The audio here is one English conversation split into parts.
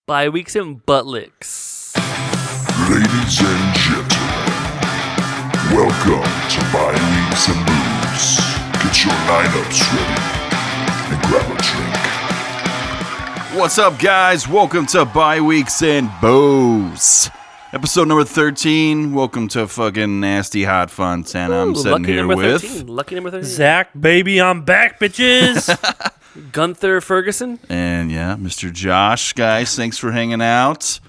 Bi-weeks and butt licks. Ladies and gentlemen, welcome to Bi-weeks and Booze. Get your lineups ready and grab a drink. What's up, guys? Welcome to Bi-weeks and Booze. Episode number 13. Welcome to fucking Nasty Hot Fun Santa. I'm sitting here with Lucky number 13. Zack, baby, I'm back, bitches. Gunther Ferguson. And yeah, Mr. Josh, guys, thanks for hanging out.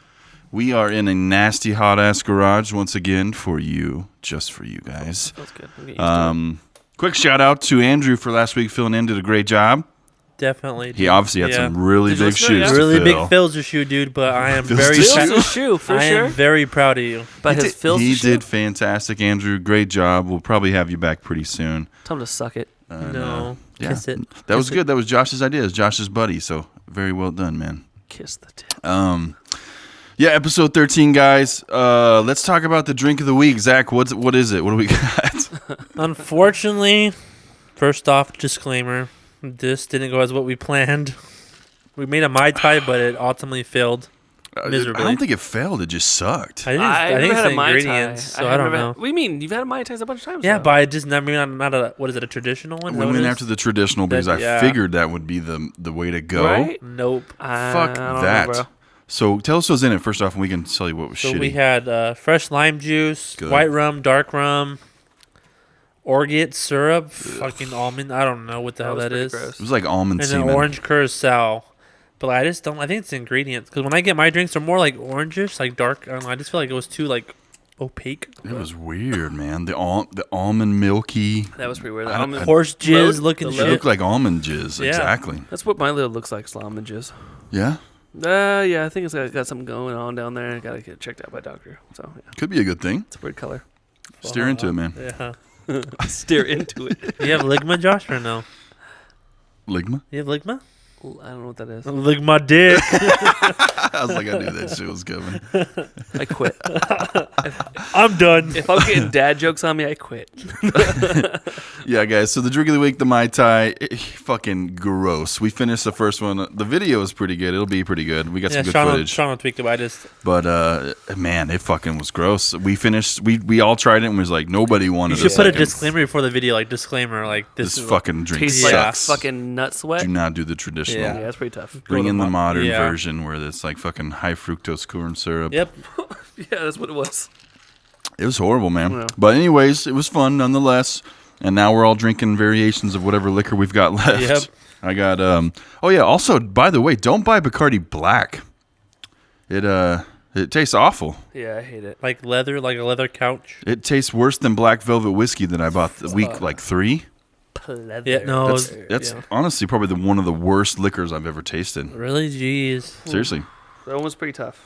We are in a nasty hot ass garage once again for you, just for you guys. That's good. Quick shout out to Andrew for last week filling in. Did a great job. Definitely. He obviously had some really big shoes. Really to big fill. fills your shoe, dude. But I am Fills very the Fills his shoe, for I sure. am very proud of you. But his fills He his shoe? did fantastic, Andrew. Great job. We'll probably have you back pretty soon. Tell him to suck it. No, Yeah. kiss it. That was Kiss good. That was Josh's idea. It's Josh's buddy. So very well done, man. Kiss the tip. Yeah, episode 13, guys. Let's talk about the drink of the week. Zach, what is it? What do we got? Unfortunately, first off, disclaimer: this didn't go as what we planned. We made a Mai Tai, but it ultimately failed miserably. I don't think it failed. It just sucked. I think it's the ingredients, so I don't know. What do you mean? You've had a Mai Tais a bunch of times. Yeah, though. but I just never not a what is it, a traditional one? Is that We what it went is? after the traditional because I Yeah. figured that would be the way to go. Right? Nope. Fuck I don't that. know, bro. So tell us what's in it first off, and we can tell you what was So shitty. we had fresh lime juice, Good. white rum, dark rum, orgeat syrup, fucking almond. I don't know what the hell was that pretty is. gross. It was like almond And semen. then orange curacao. But I just don't. I think it's the ingredients because when I get my drinks, they're more like orangish, like dark. I don't know. I just feel like it was too like opaque. It was weird, man. The almond milky. That was pretty weird. I don't- Almond- Horse jizz Load- looking the It shit. looked like almond jizz. Yeah. Exactly. That's what my little looks like, almond jizz. Yeah. Yeah, I think it's got something going on down there. Got to get checked out by a doctor. So, yeah, Could be a good thing. it's a weird color. Steer into it, man. Yeah. Steer into it. You have ligma, Josh, or no? Ligma? You have ligma? I don't know what that is. Ligma dick. I was like, I knew that shit was coming. I quit. I'm done. If I'm getting dad jokes on me, I quit. Yeah, guys. So the drink of the week, the Mai Tai, fucking gross. We finished the first one. The video is pretty good. It'll be pretty good. We got Yeah, some good footage. Sean will tweak it, but I just. But man, it fucking was gross. We finished. We all tried it and was like, nobody wanted. You should put a second. disclaimer before the video, like disclaimer, like This is fucking drink Tastes sucks. like fucking nut sweat. Do not do the traditional. Yeah, that's pretty tough. Bring in the modern Yeah. version where it's like fucking high fructose corn syrup. Yep. Yeah, that's what it was. It was horrible, man. Yeah. But anyways, it was fun nonetheless. And now we're all drinking variations of whatever liquor we've got left. Yep. I got oh yeah, also by the way, don't buy Bacardi Black. It tastes awful. Yeah, I hate it. Like a leather couch. It tastes worse than Black Velvet whiskey that I bought the week like 3. Pleather. Yeah, no. That's yeah. honestly probably one of the worst liquors I've ever tasted. Really? Jeez. Seriously. That one was pretty tough.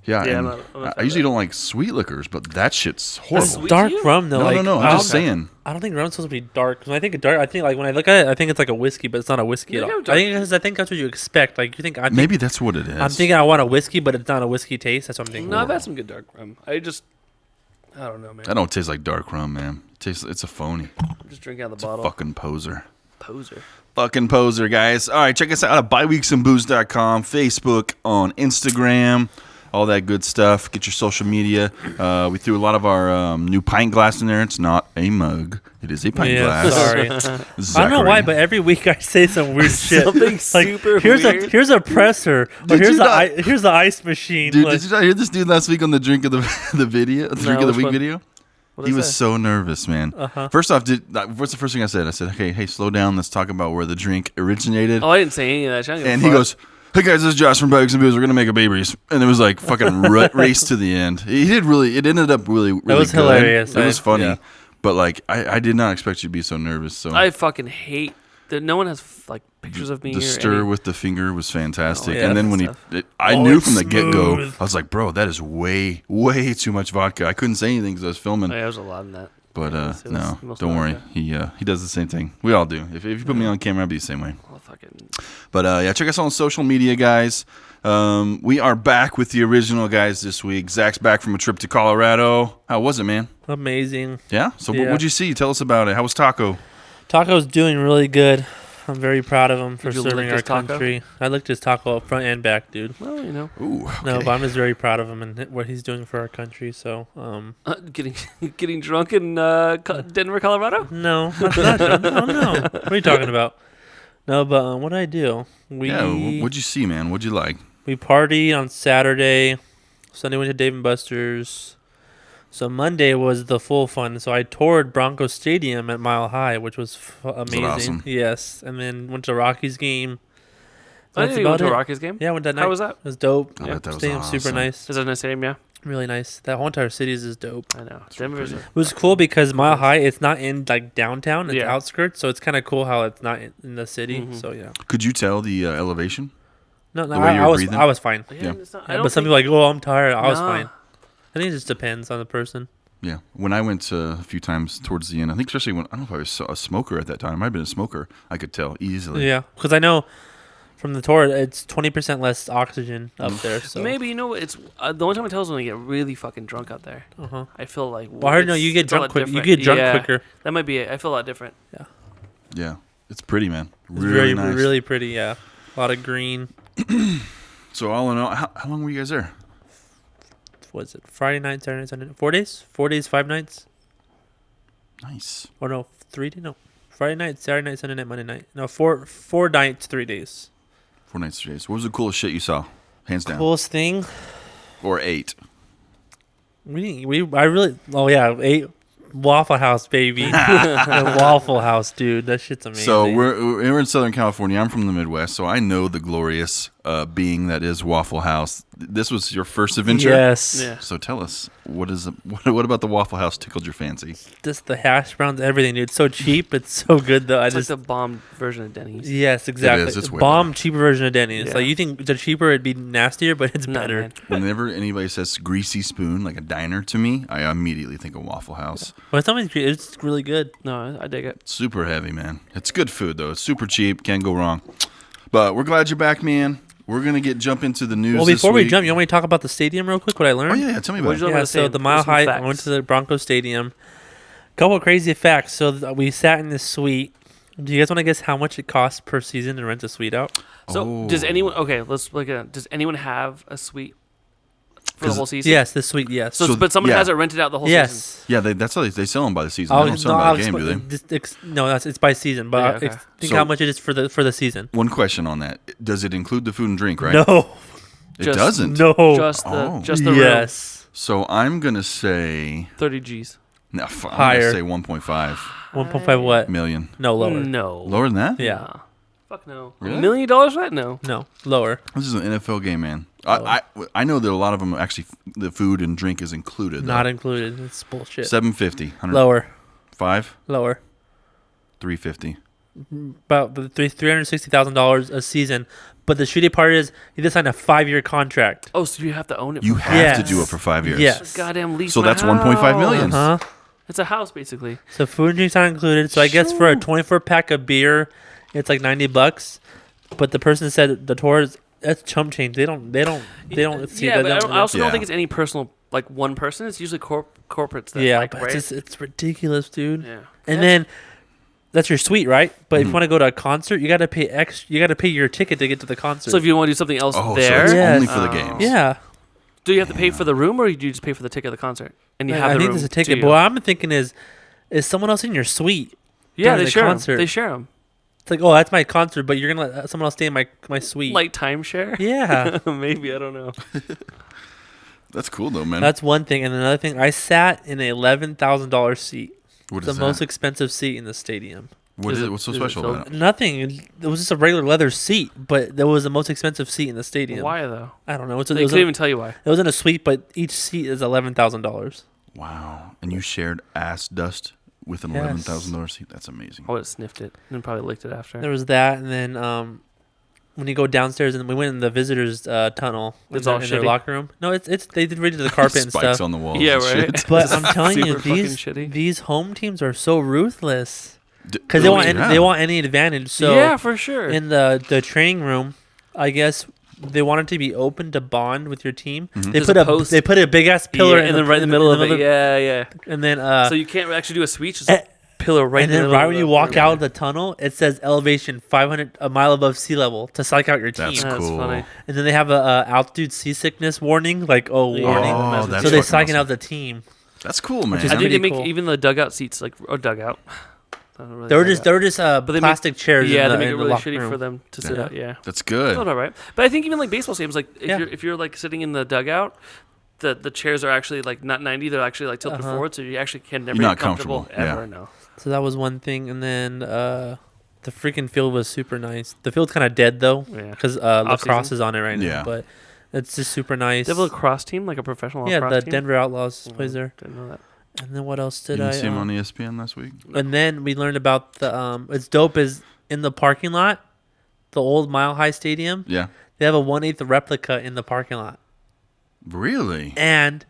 Yeah, Yeah, and I'm not I usually don't like sweet liquors, but that shit's That's horrible. sweet. dark to you? rum though. No, like, no, I I'm just don't- saying. I don't think rum's supposed to be dark. When I think of dark, I think like when I look at it, I think it's like a whiskey, but it's not a whiskey at Yeah, all. dark. I think that's what you expect. Like you think, I think Maybe that's what it is. I'm thinking I want a whiskey, but it's not a whiskey taste. That's what I'm thinking. No, I've had some good dark rum. I don't know, man. That don't taste like dark rum, man. It's a phony. I'm just drinking out of the bottle. Fucking poser. Poser. Fucking poser, guys. All right, check us out at biweeksandbooze.com, Facebook, on Instagram, all that good stuff. Get your social media. We threw a lot of our new pint glass in there. It's not a mug. It is a pint Yeah, glass. sorry. I don't know why, but every week I say some weird shit. Something like super here's weird. here's a presser, or Did here's you not- here's the ice machine. Dude, Like, did you not hear this dude last week on the drink of the video? The drink of the which week one? video? What'd He I was say? so nervous, man. Uh-huh. First off, what's the first thing I said? I said, hey, slow down. Let's talk about where the drink originated. Oh, I didn't say any of that. I don't give a And he fuck. goes, hey guys, this is Josh from Bikes and Booze. We're gonna make a babies, and it was like fucking race to the end. He did really. It ended up really was good. hilarious. It was funny, Yeah. but like I did not expect you to be so nervous. So I fucking hate that no one has like pictures of me. the or stir any- with the finger was fantastic, Oh, yeah, and then that's when stuff. I Oh, knew it's from the get go, smooth. I was like, bro, that is way too much vodka. I couldn't say anything because I was filming. Oh, yeah, there's a lot in that. But it was no, most don't worry. vodka. He does the same thing. We all do. If you put me on camera, I'd be the same way. Oh, fucking. But yeah, check us out on social media, guys. We are back with the original guys this week. Zach's back from a trip to Colorado. How was it, man? amazing. Yeah? So Yeah. what'd you see? Tell us about it. How was Taco? Taco's doing really good. I'm very proud of him for Did you serving lick our his taco? country. I licked his taco up front and back, dude. Well, you know, Ooh, okay. No, but I'm just very proud of him and what he's doing for our country. So, getting drunk in Denver, Colorado. no, no. What are you talking about? No, but what did I do? What'd you see, man? What'd you like? We partied on Saturday. Sunday went to Dave & Buster's. So Monday was the full fun. So I toured Bronco Stadium at Mile High, which was amazing. awesome? Yes, and then went to the Rockies game. I That's didn't even go about to a it. Rockies game. Yeah, I went that night. How was that? It was dope. I bet that was Stadium super awesome. nice. Is that a nice stadium? Yeah, Really nice. That whole entire city is dope. I know. Denver's. It was cool because Mile High, it's not in like downtown, it's Yeah. outskirts, so it's kind of cool how it's not in the city. Mhm. So yeah, Could you tell the elevation? no, The way you I were was breathing? I was fine. Yeah, Yeah. it's not, But some people are like, oh, I'm tired. I was Nah. fine. I think it just depends on the person. Yeah. When I went a few times towards the end, I think especially when I don't know if I was a smoker at that time. I might have been a smoker. I could tell easily. Yeah, because I know from the tour, it's 20% less oxygen up there. So Maybe you know what, it's the only time I tell is when I get really fucking drunk out there. Uh-huh. I feel like. Well, I heard no, you get it's a lot drunk quick. You different. get drunk Yeah, quicker. That might be it. I feel a lot different. Yeah. It's pretty, man. It's Really very, nice. really pretty. Yeah, a lot of green. So all in all, how long were you guys there? Was it Friday night, Saturday night, Sunday? 4 days? 4 days, 5 nights? Nice. Or no, 3 days? No, Friday night, Saturday night, Sunday night, Monday night. No, four nights, 3 days. 4 nights, 3 days. What was the coolest shit you saw? Hands down. Coolest thing. Or 8. I ate Waffle House, baby. The Waffle House, dude. That shit's amazing. So we're in Southern California. I'm from the Midwest, so I know the glorious being that is Waffle House. This was your first adventure. Yes. Yeah. So tell us, what about the Waffle House tickled your fancy? Just the hash browns, everything, dude. It's so cheap. It's so good, though. It's like the bomb version of Denny's. Yes, exactly. It's way Bomb, cheaper version of Denny's. Yeah. Like, you think the cheaper, it'd be nastier, but it's No, better. man. Whenever anybody says greasy spoon, like a diner to me, I immediately think of Waffle House. But it's always it's really good. No, I dig it. Super heavy, man. It's good food, though. It's super cheap. Can't go wrong. But we're glad you're back, man. We're going to jump into the news Well, this before we week. jump, you want me to talk about the stadium real quick? What I learned? Oh, yeah. Tell me about What'd you it. learn? Yeah, about the so stadium? the Mile Give us some High, I facts. went to the Bronco Stadium. Couple of crazy facts. So we sat in this suite. Do you guys want to guess how much it costs per season to rent a suite out? So Oh. does anyone? Okay, let's look at. Does anyone have a suite for the 'Cause- whole season? Yes, the suite, yes. So, So, but someone yeah. has it rented out the whole season. Yes. Yeah, that's how they sell them by the season. They don't sell them by the game, do they? No, it's by season. But Yeah, okay. think So- how much it is for the season. One question on that. Does it include the food and drink, right? No. It Just- doesn't. No. Just Oh. the room. Yes. So I'm going to say... 30 G's. No, I'm going Higher. to say 1.5 1.5 what? million. No, lower. No. Lower than that? Yeah. Nah. Fuck no. Really? $1 million for that? No. No, lower. This is an NFL game, man. I know that a lot of them actually, the food and drink is included. Though. Not included. It's bullshit. 750. Lower. 5? Lower. 350. About $360,000 a season. But the shitty part is you just signed a 5-year contract. Oh, so you have to own it. You for have Yes. to do it for 5 years. Yes. It's a goddamn lease. So my that's 1.5 million. house. Huh? It's a house, basically. So food and drinks not included. So I guess for a 24 pack of beer, it's like $90. But the person said the tours that's chump change. They don't see Yeah, that. but I also don't Yeah. think it's any personal, like one person. It's usually corporates. That, Yeah, like, but right? it's ridiculous, dude. Yeah. And then that's your suite, right? But if you want to go to a concert, you got to pay extra. You got to pay your ticket to get to the concert. So if you want to do something else Oh, there, so it's Yes. only for the games. yeah, do you have to pay for the room, or do you just pay for the ticket of the concert? And you have I the think room there's a to ticket. you? But what I'm thinking is someone else in your suite? Yeah, during they the share 'em. concert. They share them. It's like, oh, that's my concert, but you're gonna let someone else stay in my suite. Like timeshare. yeah, Maybe, I don't know. That's cool, though, man. that's one thing. And another thing, I sat in an $11,000 seat. what The is most that? expensive seat in the stadium. What's so is it special filled- about it? Nothing. It was just a regular leather seat, but that was the most expensive seat in the stadium. Why though? I don't know. It They was couldn't even tell you why. it was in a suite, but each seat is $11,000. Wow. And you shared ass dust with an Yes. $11,000 seat? That's amazing. I would have sniffed it and probably licked it after. There was that, and then when you go downstairs, and we went in the visitors' tunnel. It's in all their, in their shitty. locker room. No, it's they did redo the carpet and Spikes stuff. on the walls. Yeah, and right. shit. But I'm telling you, Super fucking these shitty. these home teams are so ruthless D- because they oh, want yeah. they want any advantage. So yeah, for sure. in the training room, I guess they wanted to be open to bond with your team. Mhm. They There's put a a post- they put a big ass pillar yeah, and then right in the middle of it. Yeah, yeah. and then So you can't actually do a speech. Just Eh, pillar right And in the then middle right of when the you walk room. out of the tunnel, it says elevation 500 a mile above sea level to psych out your team. That's That's cool. funny. And then they have a altitude seasickness warning, like Yeah. warning. Oh, that's So they fucking psyching awesome. out the team. That's cool, man. is I think they pretty make cool. even the dugout seats like a dugout. Not really They were dugout. just But they plastic chairs. Yeah, in the, they make in it the really locker shitty room. for them to sit Yeah. out. Yeah, That's good. all right. But I think even like baseball stadiums, like Yeah. if you're like sitting in the dugout, the chairs are actually like not 90. They're actually like tilted forward, so you actually can never You're not get comfortable comfortable, ever. No. So that was one thing, and then the freaking field was super nice. The field's kind of dead though, Yeah. because Off-season? lacrosse is on it right now. Yeah. But it's just super nice. They have a lacrosse team, like a professional Yeah, lacrosse the team. Denver Outlaws Oh, plays there. Didn't know that. And then what else did You I? didn't see him on ESPN last week? And then we learned about the it's dope is in the parking lot, the old Mile High Stadium. Yeah. They have a 1/8 replica in the parking lot, Really? and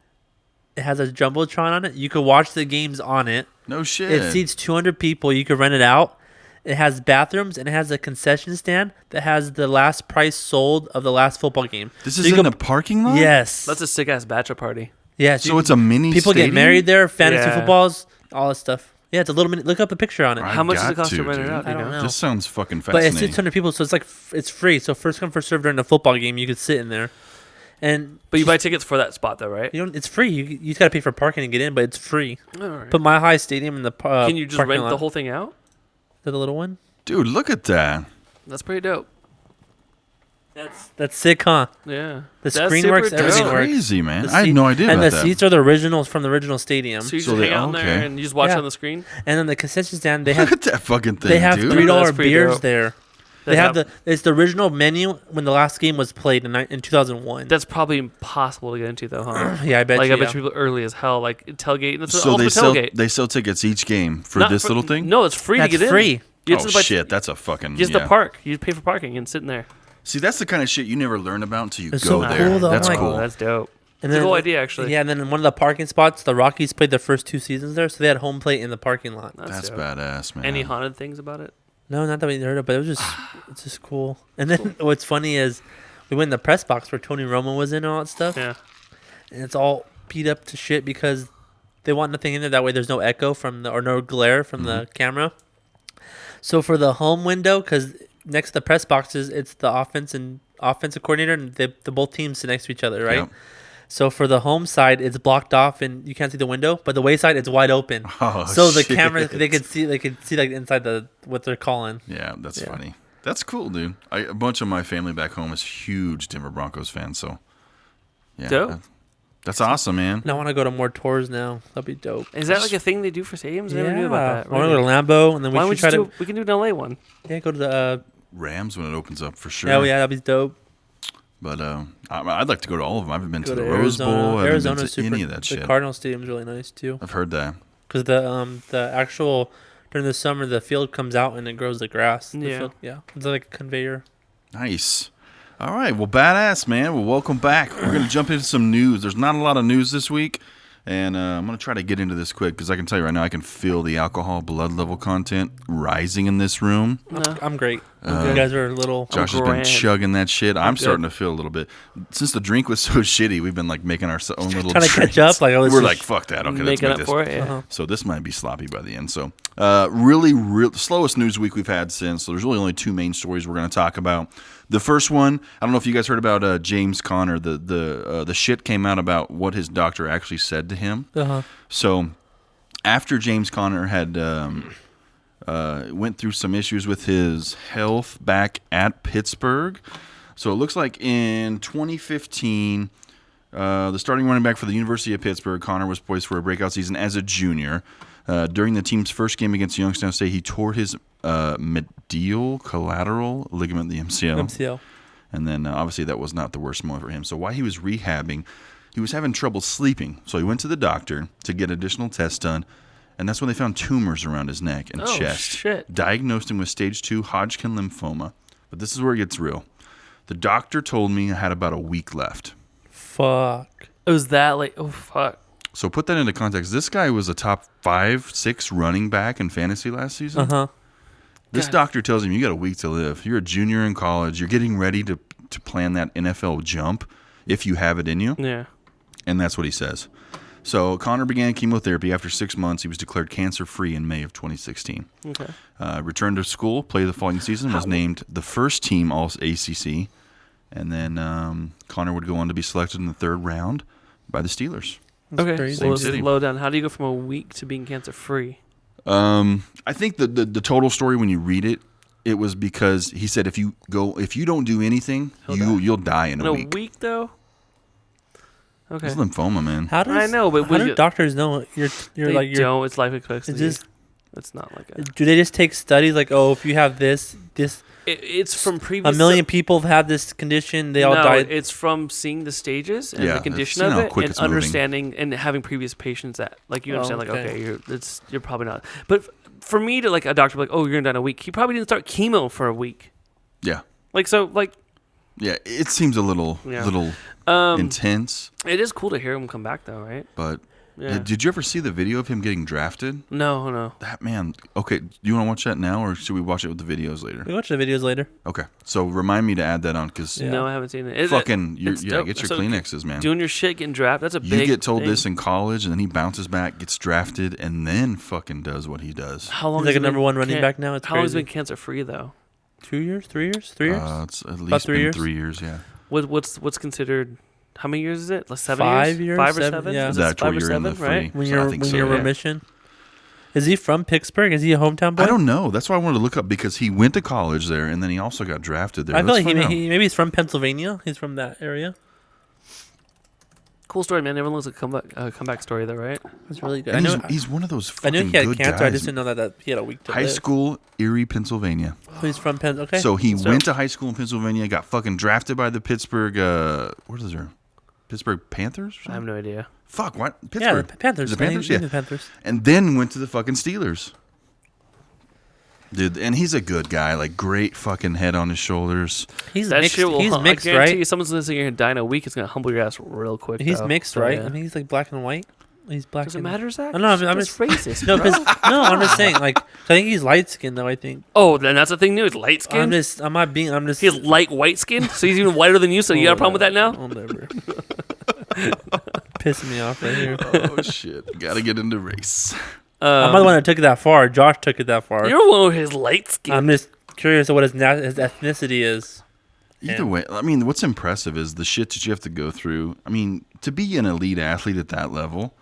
it has a jumbotron on it. You could watch the games on it. No shit. It seats 200 people. You could rent it out. It has bathrooms and it has a concession stand that has the last price sold of the last football game. This So is you in could- the parking lot? Yes. That's a sick ass bachelor party. yeah. So it's a mini people stadium? get married there. Fantasy Yeah. footballs, all that stuff. Yeah, it's a little mini. Look up a picture on it. I How much does it got cost to to, rent it dude. out? I don't know. This sounds fucking But it fascinating. seats 200 people, so it's like it's free. So first come first serve during the football game, you could sit in there, and But you buy tickets for that spot though, right? you don't. It's free. You just gotta pay for parking to get in, but it's free. All right. Put Mile High Stadium in the Can you just parking rent lot. the whole thing out? Is that the little one? Dude, look at that. That's pretty dope. That's sick, huh? Yeah. The That's screen super works, dope. That's everything works. crazy, man. The I had seat- no idea And about the that. seats are the originals from the original stadium. So you So just they- hang out in there okay. and you just watch Yeah. on the screen. And then the concession stand, they Look have at that fucking thing, they have dude. $3 That's pretty beers dope. there. They That's have not- it's the original menu when the last game was played in 2001. That's probably impossible to get into though, huh? Yeah, I bet Like you. I bet yeah. you people early as hell, like tailgate. And it's So the ultimate tailgate. they sell tickets each game for Not this little thing? No, it's free That's to get free. in. You Oh, have to buy- shit. That's a fucking... Just yeah. the park. You pay for parking and sitting there. See, that's the kind of shit you never learn about until you It's go so there. cool, though. That's I'm like- cool. Oh, that's dope. And It's a then- cool idea, actually. Yeah, and then in one of the parking spots, the Rockies played their first 2 seasons there, so they had home plate in the parking lot. That's dope. badass, man. Any haunted things about it? No, not that we heard of, but it was just it's just cool. And then what's funny is we went in the press box where Tony Romo was in and all that stuff, Yeah. and it's all beat up to shit because they want nothing in there. That way, there's no echo from the or no glare from the camera. So for the home window, because next to the press boxes, it's the offensive coordinator, and the both teams sit next to each other, right? Yep. So for the home side, it's blocked off and you can't see the window, but the way side it's wide open. Oh, So the shit. camera they could see like inside the what they're calling. Yeah, that's Yeah. funny. That's cool, dude. A bunch of my family back home is huge Denver Broncos fans, so yeah, Dope. that's awesome, man. And I want to go to more tours now. That'd be dope. Is that like a thing they do for stadiums? I never knew about that. I want to go to Lambeau and then we Why should would try you to do? We can do an LA one. go to the Rams when it opens up for sure. oh yeah, that'd be dope. But I'd like to go to all of them. I haven't been Go to to the Rose Bowl. I haven't been Arizona's to super. any of that the shit. Cardinal Stadium's really nice too. I've heard that. Because the actual during the summer the field comes out and it grows the grass. The Yeah. field, yeah. It's like a conveyor. Nice. All right. Well, badass, man. Well, welcome back. We're going to jump into some news. There's not a lot of news this week. And I'm going to try to get into this quick because I can tell you right now, I can feel the alcohol blood level content rising in this room. No. I'm great. Okay. You guys are a little. Josh has been grand. chugging that shit. I'm good. starting to feel a little bit. Since the drink was so shitty, we've been like making our own little Trying to catch drinks. up, like, oh, this We're is like, fuck that. Okay, let's Making make up this. for it. Yeah. Uh-huh. So this might be sloppy by the end. So really, slowest news week we've had since. So there's really only two main stories we're going to talk about. The first one, I don't know if you guys heard about James Conner. The shit came out about what his doctor actually said to him. Uh-huh. So after James Conner had went through some issues with his health back at Pittsburgh, so it looks like in 2015, the starting running back for the University of Pittsburgh, Conner was poised for a breakout season as a junior. During the team's first game against Youngstown State, he tore his medial collateral ligament, the MCL. MCL. And then obviously that was not the worst moment for him. So while he was rehabbing, he was having trouble sleeping. So he went to the doctor to get additional tests done. And that's when they found tumors around his neck and Oh, chest. shit. Diagnosed him with stage 2 Hodgkin lymphoma. But this is where it gets real. The doctor told me I had about a week left. Fuck. It was that like, oh fuck. So put that into context. This guy was a top 5-6 running back in fantasy last season. Uh-huh. This God. doctor tells him you got a week to live. You're a junior in college. You're getting ready to plan that NFL jump if you have it in you. Yeah. And that's what he says. So Connor began chemotherapy. After 6 months, he was declared cancer-free in May of 2016. Okay. Returned to school, played the following season, was named the first team All-ACC. And then Connor would go on to be selected in the 3rd round by the Steelers. Okay. crazy. So let's Same city. slow down. How do you go from a week to being cancer-free? I think the total story when you read it, it was because he said if you don't do anything, you'll die in In a a week. week, though? Okay. It's lymphoma, man. How does I know, but how do doctors know you're They like you're? don't. It's life expectancy. It's just It's not like a... do they just take studies like if you have this It's from previous... a million people have had this condition they all no, died. it's from seeing the stages and Yeah, the condition it's, of how it quick and it's moving. understanding and having previous patients that like you understand okay. you're probably not. But for me to like a doctor be like, oh, you're gonna die in a week. He probably didn't start chemo for a week. Yeah. Like so like Yeah, it seems a little intense, it is cool to hear him come back though, right? but Yeah. did you ever see the video of him getting drafted? No. That man. Okay, do you want to watch that now, or should we watch it with the videos later? We watch the videos later. Okay, so remind me to add that on because Yeah. No, I haven't seen it. fucking, it's dope. get your So Kleenexes, man. doing your shit, getting drafted. That's a big You get told thing. this in college, and then he bounces back, gets drafted, and then fucking does what he does. How long He's like has a he number been one running back now. It's How long has he crazy. been cancer free though? 2 years, 3 years, 3 years. It's at least About 3 been years? 3 years, yeah. What's considered? How many years is it? Like 7 5 years? years, 5 or 7, 7? yeah. Is That's it 5 where or you're in the 7, right? free. When So I you're think when so, you're yeah. remission. Is he from Pittsburgh? Is he a hometown boy? I don't know. That's why I wanted to look up because he went to college there, and then he also got drafted there. I feel Let's like find out. maybe he's from Pennsylvania. He's from that area. Cool story, man. Everyone loves a comeback story, though, right? That's really good. And I know. he's one of those I fucking knew he had good cancer. guys. I just didn't know that he had a week to High live. school, Erie, Pennsylvania. Oh, he's from Penn. Okay. So he So- went to high school in Pennsylvania, got fucking drafted by the Pittsburgh, what is there? Pittsburgh Panthers? Or I have something? no idea. Fuck, what? yeah, Pittsburgh. the Panthers. The Panthers, I think yeah. the Panthers. And then went to the fucking Steelers. Dude, and he's a good guy. Like, great fucking head on his shoulders. He's That mixed. shit will. He's mixed, I guarantee right? you, someone's listening here and die in a week. It's gonna humble your ass real quick. He's though. mixed, So, right? yeah. I think he's like black and white. He's black. Does it and matter, Zach? I know, I'm That's just- racist. No, bro. I'm just saying. Like, I think he's light skinned though. I think. Oh, then that's the thing. New. He's light skinned. I'm just. He has light white skin, so he's even whiter than you. So you got a problem with that now? I'll never. Pissing me off right here. Oh, shit. Gotta get into race. I'm not the one that took it that far. Josh took it that far. You're the one with his light skin. I'm just curious of what his ethnicity is. Either way, I mean, what's impressive is the shit that you have to go through. I mean, to be an elite athlete at that level,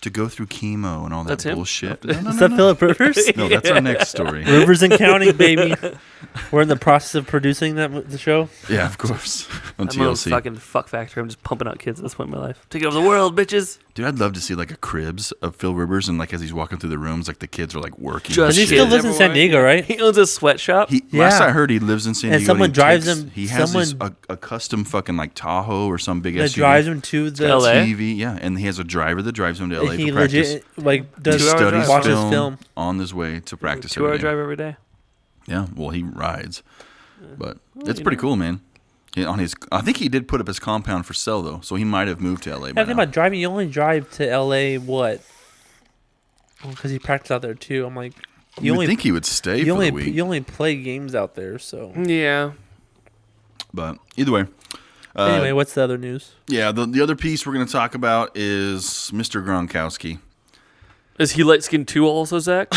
to go through chemo and all that That's him? bullshit. Is that Philip Rivers? No, that's our next story. Rivers and County, baby. We're in the process of producing the show. Yeah, of course. On I'm a TLC. fucking fuck factory. I'm just pumping out kids at this point in my life. Taking over the world, bitches. Dude, I'd love to see like a cribs of Phil Rivers, and like as he's walking through the rooms, like the kids are like working. Just But he and still shit. lives in San Diego, right? He owns a sweatshop. Last Yeah. I heard, he lives in San And Diego. someone he drives takes- him- He has someone- a custom fucking like Tahoe or some big That SUV. drives him to the. LA? TV, yeah, and he has a driver that drives him to LA He for practice. legit like does 2 hour Studies drive. watches film, film. on his way to practice. 2 hour every day. drive every day. Yeah, well, he rides, but it's pretty cool, man. I think he did put up his compound for sale though, so he might have moved to LA. Yeah, By think now. about driving. You only drive to LA what? Because he practiced out there too. I'm like, You would think he would stay for the week, you only play games out there. So Yeah. but either way. anyway, what's the other news? Yeah, the other piece we're going to talk about is Mr. Gronkowski. Is he light skinned too, also, Zach?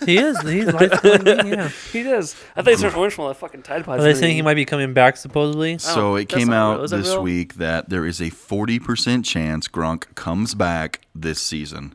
He is. He's life. Yeah. He does. I thought he turned orange from all that fucking Tide Pods. Are they saying he might be coming back supposedly? So it that's came not real. out Is that this real? week that there is a 40% chance Gronk comes back this season.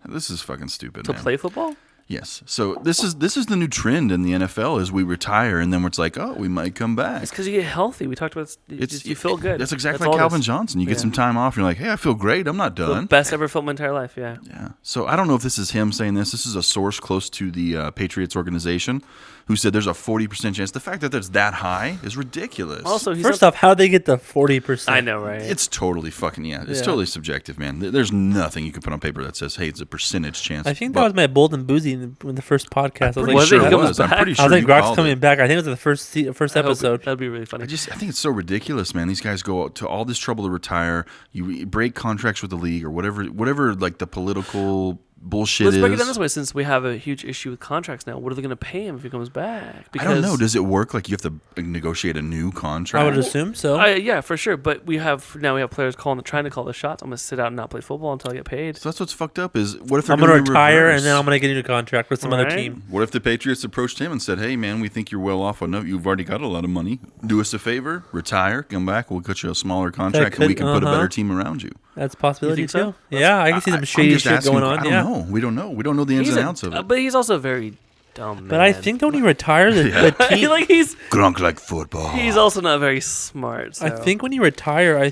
This is fucking stupid, to man. play football? Yes. So this is the new trend in the NFL is we retire and then it's like, oh, we might come back. It's because you get healthy. We talked about you feel good. That's exactly all like it Calvin is. Johnson. You get Yeah. some time off and you're like, hey, I feel great. I'm not The done. best I ever felt in my entire life, yeah. Yeah. So I don't know if this is him saying this. This is a source close to the Patriots organization who said there's a 40% chance. The fact that it's that high is ridiculous. Also, he's First not, off, how they get the 40%? I know, right? it's totally fucking, it's Yeah. totally subjective, man. There's nothing you can put on paper that says, hey, it's a percentage chance. I think But that was my bold and boozy in the first podcast. I was pretty like, Was sure it? it He comes was. I'm back? pretty I sure was like, you Gronk's called coming it. back. I think it was the first I hope episode. That'd be really funny. I think it's so ridiculous, man. These guys go to all this trouble to retire. You break contracts with the league or whatever like the political bullshit Let's is. break it down this way. Since we have a huge issue with contracts now, what are they going to pay him if he comes back? I don't know. Does it work like you have to negotiate a new contract? I would assume so. Yeah, for sure. But we have players trying to call the shots. I'm going to sit out and not play football until I get paid. So that's what's fucked up. Is what if they're I'm going to retire reverse? and then I'm going to get a new contract with some other team. What if the Patriots approached him and said, "Hey, man, we think you're well off. Enough. You've already got a lot of money. Do us a favor, retire, come back. We'll cut you a smaller contract, and we can put a better team around you." That's a possibility You think too. so? Yeah, I can see some shady shit going on. I don't know. We don't know. We don't know the ins and outs of it. But he's also very dumb. Man. But I think when he retires, the team. he's Grunk like football. He's also not very smart. So. I think when you retire,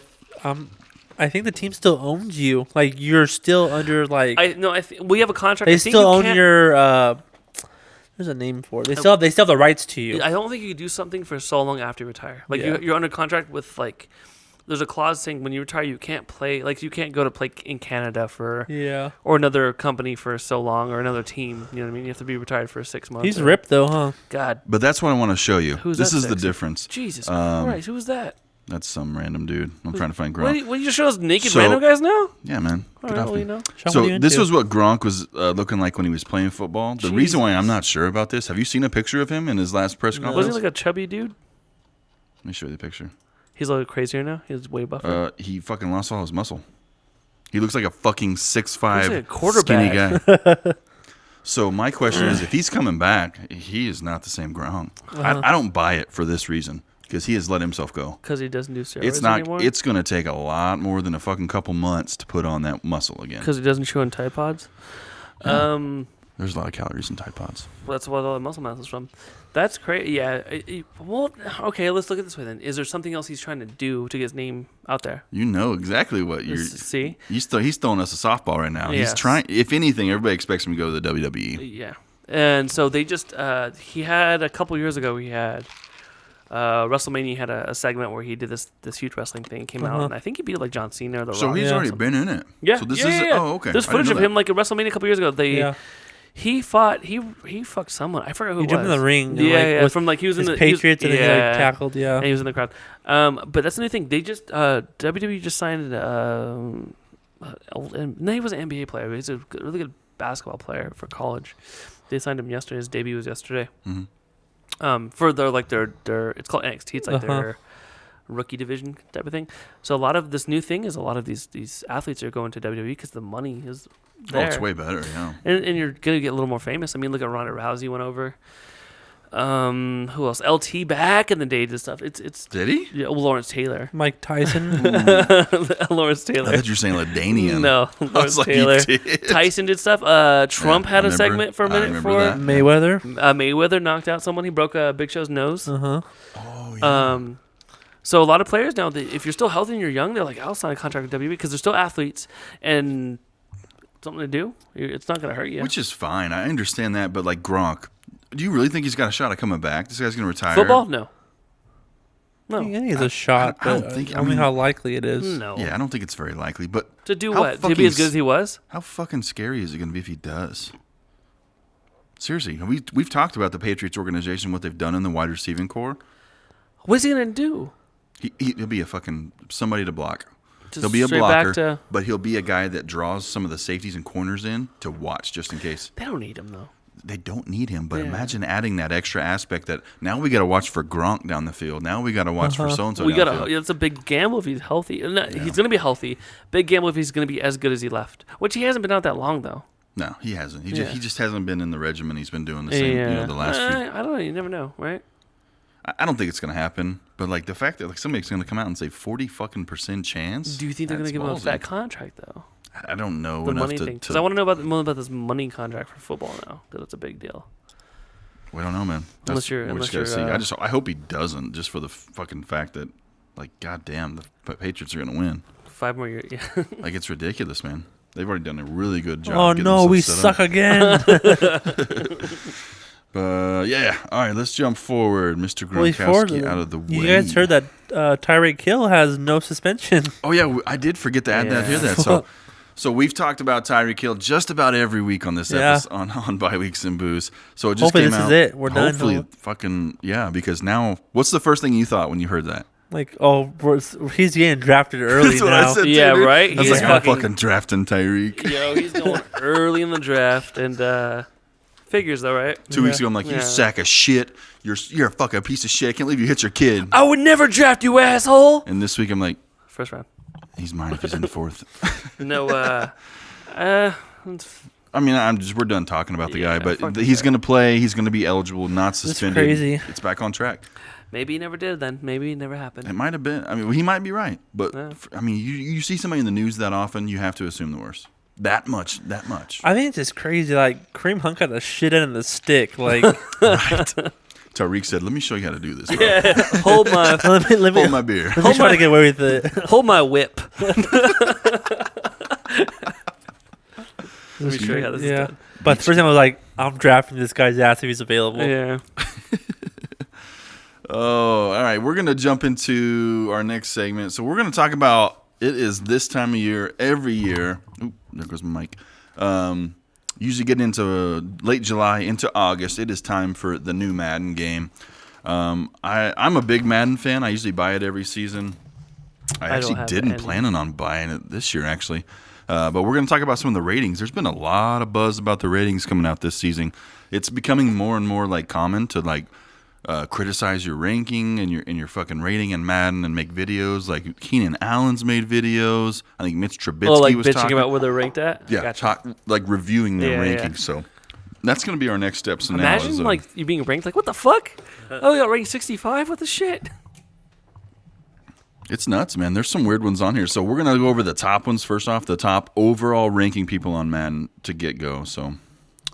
I think the team still owns you. Like you're still under like. We have a contract. They still own your. There's a name for it. They still have the rights to you. I don't think you can do something for so long after you retire. Like Yeah. you're under contract with like. There's a clause saying when you retire, you can't play. Like you can't go to play in Canada or another company for so long or another team. You know what I mean? You have to be retired for 6 months. He's ripped though, huh? God. But that's what I want to show you. Who's this that is the sexy? difference. Jesus Christ, who was that? That's some random dude. I'm trying to find Gronk. What, you just show us naked random guys now? Yeah, man. All Get right, off well, me. you know. Sean, what are So you this into? was what Gronk was looking like when he was playing football. The reason why I'm not sure about this, have you seen a picture of him in his last press conference? Wasn't he like a chubby dude? Let me show you the picture. He's a little crazier now. He's way buffer. He fucking lost all his muscle. He looks like a fucking 6'5" Looks like a quarterback. skinny guy. So my question is, if he's coming back, he is not the same Gronk. I don't buy it for this reason because he has let himself go. Because he doesn't do steroids It's not. anymore? It's going to take a lot more than a fucking couple months to put on that muscle again. Because he doesn't chew on Tide Pods? There's a lot of calories in Tide Pods. Well, that's what all the muscle mass is from. That's crazy. Yeah. Well, okay, let's look at it this way then. Is there something else he's trying to do to get his name out there? You know exactly what you're. See? He's throwing us a softball right now. Yes. He's trying. If anything, everybody expects him to go to the WWE. Yeah. And so they just, he had a couple years ago, WrestleMania, he had a segment where he did this huge wrestling thing, came out, and I think he beat like John Cena or The So Rock. he's or already something. been in it. Yeah. So this yeah, is. yeah. Oh, okay. There's I didn't footage of know him like at WrestleMania a couple years ago. He fought. He fucked someone. I forgot who. He it jumped was. in the ring. Yeah. With From like he was in the Patriots and then he like tackled. Yeah. And he was in the crowd. But that's the new thing. They just WWE just signed. No, he was an NBA player. He's a really good basketball player for college. They signed him yesterday. His debut was yesterday. Mm-hmm. For their it's called NXT. It's like their rookie division type of thing. So a lot of this new thing is a lot of these athletes are going to WWE because the money is there. Oh, it's way better. Yeah. And you're gonna get a little more famous. I mean, look at Ronda Rousey went over. Who else? LT back in the day did stuff. It's Did he? yeah, Lawrence Taylor. Mike Tyson. Lawrence Taylor. I thought you were saying Ladanian. No, I was Lawrence like, Taylor. you did. Tyson did stuff. Trump Yeah, had I a remember. segment for a I minute remember for that. Mayweather. Mayweather knocked out someone. He broke Big Show's nose. Uh huh. Oh yeah. So a lot of players now, if you're still healthy and you're young, they're like, I'll sign a contract with WWE because they're still athletes and something to do. It's not going to hurt you. Which is fine. I understand that, but like Gronk, do you really think he's got a shot at coming back? This guy's going to retire. Football? No. No. I think it's a shot. I don't but think- I I mean, mean- how likely it is. No. Yeah, I don't think it's very likely. But To do how what? To be fucking as good as he was? How fucking scary is it going to be if he does? Seriously, we've talked about the Patriots organization, what they've done in the wide receiving core. What's he going to do? He'll be a fucking somebody to block. Just He'll be a straight back blocker, to- but he'll be a guy that draws some of the safeties and corners in to watch just in case. They don't need him, though. They don't need him, but Yeah. imagine adding that extra aspect that now we got to watch for Gronk down the field. Now we got to watch for so and so. We got to. It's a big gamble if he's healthy. He's going to be healthy. Big gamble if he's going to be as good as he left, which he hasn't been out that long, though. No, he hasn't. He Yeah. just hasn't been in the regimen. He's been doing the same. The last few. I don't know. You never know, right? I don't think it's going to happen, but like the fact that like somebody's going to come out and say 40% chance. Do you think they're going to give him a ballsy. fat contract though? I don't know The enough money to. thing, because I want to know more about this money contract for football now. Because it's a big deal. We don't know, man. Unless you're- we just gotta unless see. I hope he doesn't, just for the fucking fact that, like, goddamn, the Patriots are gonna win. 5 more years. Yeah. Like, it's ridiculous, man. They've already done a really good job. Oh getting no, we themselves set suck up. again. But yeah, all right, let's jump forward, Mr. Well, before Gronkowski, out of the way. you guys heard that Tyreek Hill has no suspension. Oh yeah, I did forget to add that. Hear that? So we've talked about Tyreek Hill just about every week on this Yeah. episode on Bye Weeks and Booze. So it just Hopefully came this is out. it. We're done. Hopefully, fucking yeah. Because now, what's the first thing you thought when you heard that? Like, he's getting drafted early That's what now. I said, Yeah, dude. right? I was He's like, I'm fucking drafting Tyreek. Yo, he's going early in the draft, and figures though, right? 2 weeks ago, I'm like, Yeah. you sack of shit. You're a fucking piece of shit. I can't believe you hit your kid. I would never draft you, asshole. And this week, I'm like, First round. he's mine if he's in the fourth. No, I mean, we're done talking about the guy, Yeah, but fuck he's the going to play. He's going to be eligible, not suspended. crazy. It's back on track. maybe he never did then. Maybe it never happened. It might have been. I mean, he might be right, but Yeah. I mean, you see somebody in the news that often, you have to assume the worst. That much. I think it's just crazy. Like, Kareem Hunt got the shit end of the stick. Like, Right. Tariq said, "Let me show you how to do this, bro. Yeah, hold my let me Hold my beer." let me try to get away with it. hold my whip. Let me show you how this is Yeah. done. But the first time I was like, I'm drafting this guy's ass if he's available. Yeah. Oh, all right. We're going to jump into our next segment. So we're going to talk about, it is this time of year, every year. Oop, there goes my mic. Usually get into late July, into August. It is time for the new Madden game. I'm a big Madden fan. I usually buy it every season. I don't actually have didn't any. plan on buying it this year, actually. But we're going to talk about some of the ratings. There's been a lot of buzz about the ratings coming out this season. It's becoming more and more like common to like criticize your ranking and your fucking rating in Madden and make videos. Like Keenan Allen's made videos. I think Mitch Trubisky Like was bitching talking about where they're ranked at. yeah, Gotcha. like reviewing their Yeah, yeah. rankings. So that's going to be our next steps. Now Imagine is, like you being ranked. Like what the fuck? Oh, you got ranked 65. What the shit? it's nuts, man. There's some weird ones on here. So we're going to go over the top ones first off. The top overall ranking people on Madden to get go. So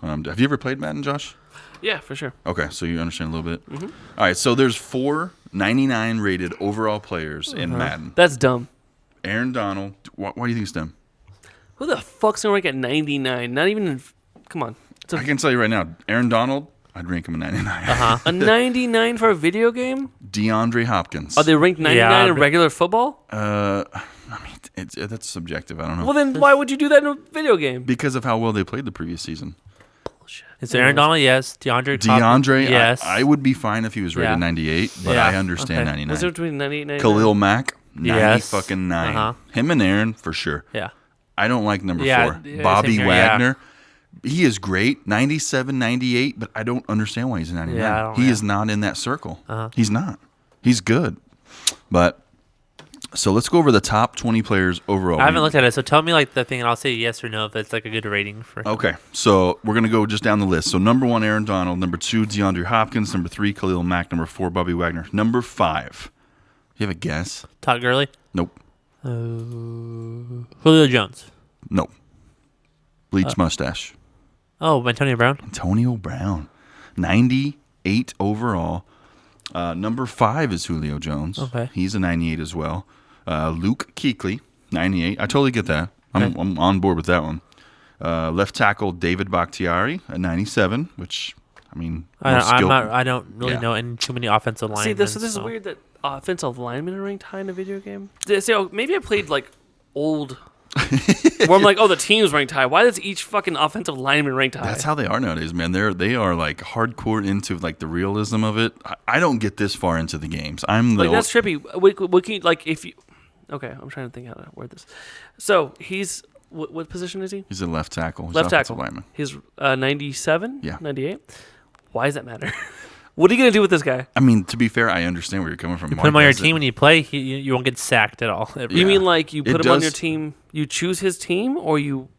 have you ever played Madden, Josh? Yeah, for sure. Okay, so you understand a little bit. Mm-hmm. All right, so there's 499 rated overall players in Madden. That's dumb. Aaron Donald. Why do you think it's dumb? Who the fuck's gonna rank at 99? Not even. Come on. It's I can tell you right now, Aaron Donald, I'd rank him a 99. a 99 for a video game? DeAndre Hopkins. Are they ranked 99 Yeah, in but- regular football? I mean, that's subjective. I don't know. Well, then why would you do that in a video game? Because of how well they played the previous season. It's Aaron Donald, yes. DeAndre, yes. I would be fine if he was rated Yeah. 98, but Yeah. I understand Okay. 99. What's the difference between 98 and 99? Khalil Mack, 90 Yes. fucking 9. Uh-huh. Him and Aaron, for sure. Yeah. I don't like number Yeah, 4. yeah, Bobby same here, yeah. Wagner. He is great, 97, 98, but I don't understand why he's 99. Yeah, I don't- he yeah. is not in that circle. Uh-huh. He's not. He's good. But, so let's go over the top 20 players overall. I haven't looked at it, so tell me like the thing, and I'll say yes or no if it's like a good rating for him. Okay, so we're going to go just down the list. So number 1, Aaron Donald. Number 2, DeAndre Hopkins. Number 3, Khalil Mack. Number 4, Bobby Wagner. Number 5. You have a guess? Todd Gurley. Nope. Julio Jones. Nope. Bleach mustache. Oh, Antonio Brown. Antonio Brown. 98 overall. Number 5 is Julio Jones. Okay. He's a 98 as well. Luke Kuechly, 98. I totally get that. Okay. I'm on board with that one. Left tackle David Bakhtiari, a 97, which, I mean, more skill- I don't really Yeah. know any too many offensive linemen. See, this is weird that offensive linemen are ranked high in a video game. See, maybe I played like old. Where I'm like, oh, the team's ranked high. Why is each fucking offensive lineman ranked high? That's how they are nowadays, man. They are like hardcore into like the realism of it. I don't get this far into the games. I'm the Like that's trippy. What can you, like if you? Okay, I'm trying to think how to word this. So he's what position is he? He's a left tackle. He's Left offensive tackle. lineman. He's 97. Yeah. 98. Why does that matter? What are you gonna do with this guy? I mean, to be fair, I understand where you're coming from. You put him on your team when you play, you won't get sacked at all. You Yeah. mean like you It put him on your does- team? You choose his team, or you?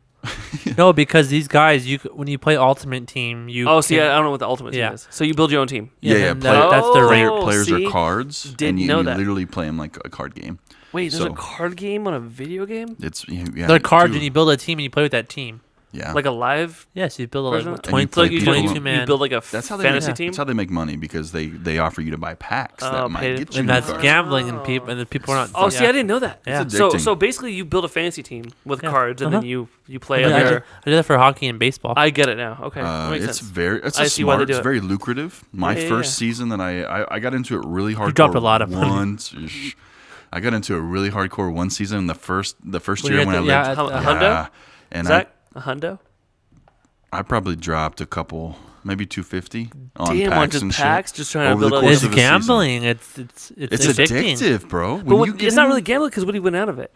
No, because these guys, when you play Ultimate Team, you. Oh, see, I can- don't know what the ultimate team Yeah. is. So you build your own team. Yeah, then play- that's the Oh, rate. Players see? are cards, Didn't and you know that. literally play them like a card game. Wait, there's So- a card game on a video game? It's They're cards, and you build a team and you play with that team. yeah, Like a live Yes, you build a version? like, And you 20, play like you, people. 22 you man. build like a that's how they fantasy make, team? That's how they make money because they offer you to buy packs Oh, that might pay- get you. and that's cards. gambling, and the people are not. Oh, see, I didn't know that. Yeah. It's So addicting. basically, you build a fantasy team with Yeah. cards, and then Uh-huh. you play I other. did that for hockey and baseball. I get it now. Okay, that makes It's sense. it's I a see why they smart. do It's it. very lucrative. My Yeah, yeah, first yeah. season that I got into it really hardcore. dropped a lot of money. once. I got into it really hardcore one season. And the first When year you're when I at the- lived, yeah, How- at- a hundo? yeah, and Zack, a hundo. I probably dropped a couple. maybe 250 on Damn, packs on just and packs, shit. just trying to over the build course It's of a season. gambling. It's It's addicting. addictive, bro. But When you get it's not in, really gambling because what do you win out of it?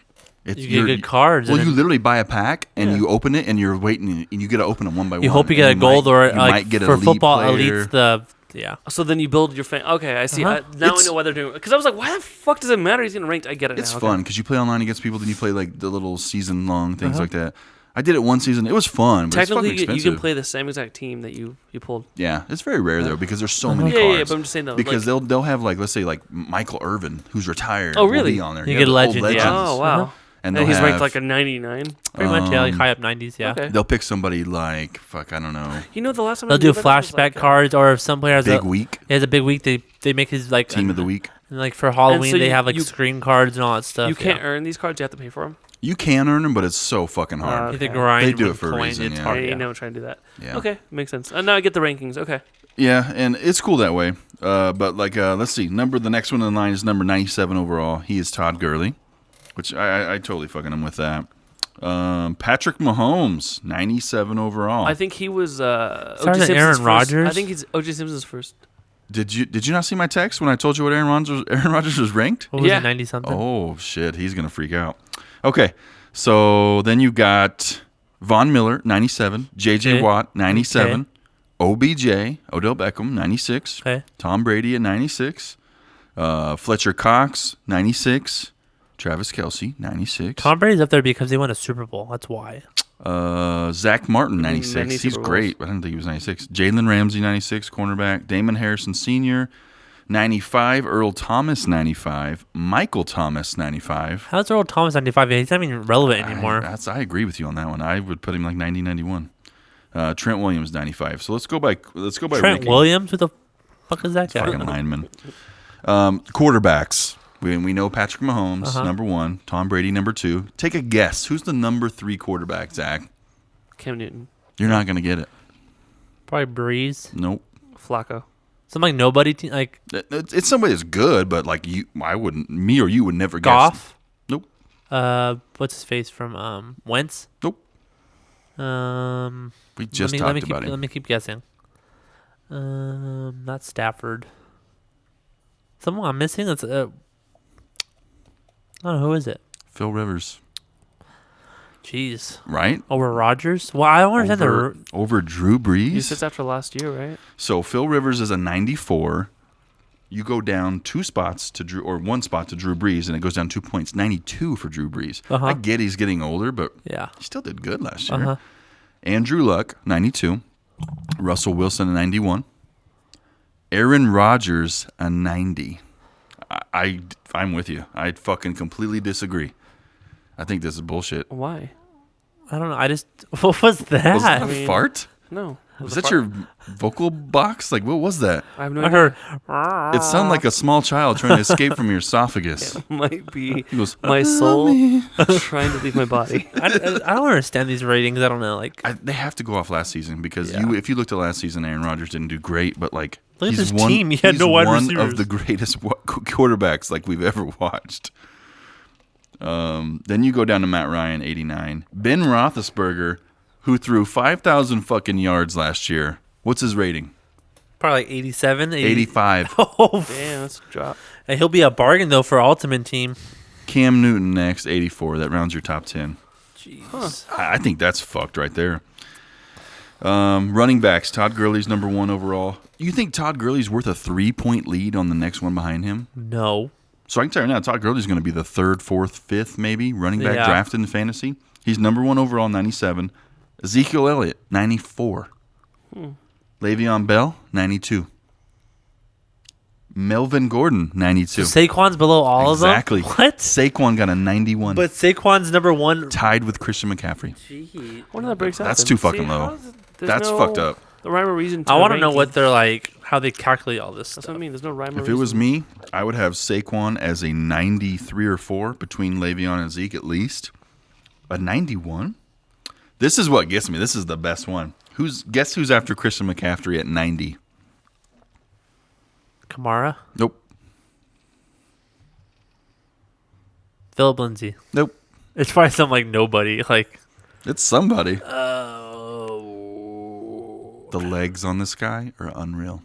You get you're- good cards. Well, and you then literally buy a pack and Yeah. you open it and you're waiting and you get to open them one by one. you hope you and get a gold might, or you like might get for elite football player. elites. Yeah. So then you build your fan. Okay, I see. Uh-huh. Now I It's- know why they're doing it. Because I was like, why the fuck does it matter? He's getting ranked. I get it It's now. Okay. fun because you play online against people, then you play like the little season long things Uh-huh. like that. I did it one season. It was fun, but Technically, it's fucking you expensive. can play the same exact team that you pulled. Yeah, it's very rare though because there's so many Yeah, cards. yeah, but I'm just saying though. because like, they'll have like let's say like Michael Irvin who's retired. Oh, will really? be on there. You Yeah, get the old legend, yeah. legends. oh wow. Uh-huh. And And they'll he's ranked have- like a 99. Pretty much, yeah, like Um, high up 90s, yeah. Okay. They'll pick somebody like fuck, I don't know, You know, the last time They'll I do did that, it was flashback like, cards, or if some player has big a, week he has a big week, they make his like team of the week. and, like for Halloween, so they you- have like you- screen cards and all that stuff. You can't yeah. earn these cards. You have to pay for them. You can earn them, but it's so fucking hard. Okay. You have to grind. They do with it for a coin, reason, It's yeah. hard, Yeah, yeah. you know, trying to do that. Yeah. Okay, makes sense. Now I get the rankings. Okay. Yeah, and it's cool that way. But like, let's see. The next one in the line is number 97 overall. He is Todd Gurley, which I totally fucking am with that. Patrick Mahomes, 97 overall. I think he was Started O.J. Simpson's Aaron first. Rodgers? I think he's O.J. Simpson's first. Did you not see my text when I told you what Aaron Rodgers was ranked? What was Yeah. it, 90 something? Oh shit, he's gonna freak out. Okay, so then you got Von Miller, 97. J.J. Okay. Watt, 97. OBJ, Odell Beckham, 96. Okay. Tom Brady at 96. Fletcher Cox, 96. Travis Kelce, 96. Tom Brady's up there because they won a Super Bowl. That's why. Zach Martin, Many 96. He's Super Bowls. great. I didn't think he was 96. Jalen Ramsey, 96, cornerback. Damon Harrison Sr., 95. Earl Thomas, 95. Michael Thomas, 95. How's Earl Thomas 95? He's not even relevant anymore. I agree with you on that one. I would put him like 90, 91. Trent Williams, 95. So let's go by Trent ranking. Williams? Who the fuck is that Fucking guy? lineman. Quarterbacks. We know Patrick Mahomes, Uh-huh. number 1. Tom Brady, number 2. Take a guess. Who's the number 3 quarterback, Zach? Cam Newton, You're not going to get it. Probably Breeze. Nope. Flacco. Some like nobody team, like It's somebody that's good, but like I wouldn't, me or you would never guess. Goff. Nope. What's his face from Wentz? Nope. Um, We just talked about him. Let me keep guessing. Not Stafford. Someone I'm missing. That's I don't know, who is it? Phil Rivers, Jeez. right? Over Rodgers? Well, I don't understand Over Drew You Brees. said after last year, right? So Phil Rivers is a 94. You go down 2 spots to Drew, or 1 spot to Drew Brees, and it goes down 2 points. 92 for Drew Brees. Uh-huh. I get he's getting older, but Yeah. he still did good last year. Uh-huh. Andrew Luck, 92. Russell Wilson, a 91. Aaron Rodgers, a 90. I'm with you. I fucking completely disagree. I think this is bullshit. Why? I don't know. I just what was that? Was that a mean, fart? No. Was that your vocal box? Like, what was that? I have no I idea. heard. It sounded like a small child trying to escape from your esophagus. Might be He goes, my soul trying to leave my body. I don't understand these ratings. I don't know. Like, they have to go off last season because Yeah. if you looked at last season, Aaron Rodgers didn't do great, but like Look at he's this team. He had no wide one receivers. of the greatest quarterbacks like we've ever watched. Then you go down to Matt Ryan, 89. Ben Roethlisberger, who threw 5,000 fucking yards last year. What's his rating? probably like 87, 85. Oh, Damn, that's a drop. and he'll be a bargain though for Ultimate Team. Cam Newton next, 84. That rounds your top 10. Jeez. I think that's fucked right there. Running backs, Todd Gurley's number 1 overall. You think Todd Gurley's worth a 3-point lead on the next one behind him? No. So I can tell you now, Todd Gurley's going to be the 3rd, 4th, 5th maybe running back Yeah. drafted in fantasy. He's number 1 overall, 97. Ezekiel Elliott, 94. Le'Veon Bell, 92. Melvin Gordon, 92. So Saquon's below all Exactly. of them? What? Saquon got a 91. But Saquon's number 1. tied with Christian McCaffrey. Gee. When that breaks out, That's then. too fucking See, low. how is it- there's That's no fucked up. The rhyme or reason. I want want to know what they're like, how they calculate all this That's stuff. what I mean. There's no rhyme or If reason. it was me, I would have Saquon as a 93 or 4 between Le'Veon and Zeke at least. A 91? This is what gets me. This is the best one. Guess who's after Christian McCaffrey at 90? Kamara, Nope. Philip Lindsay. Nope. It's probably something like nobody. Like, It's somebody. The legs on this guy are unreal.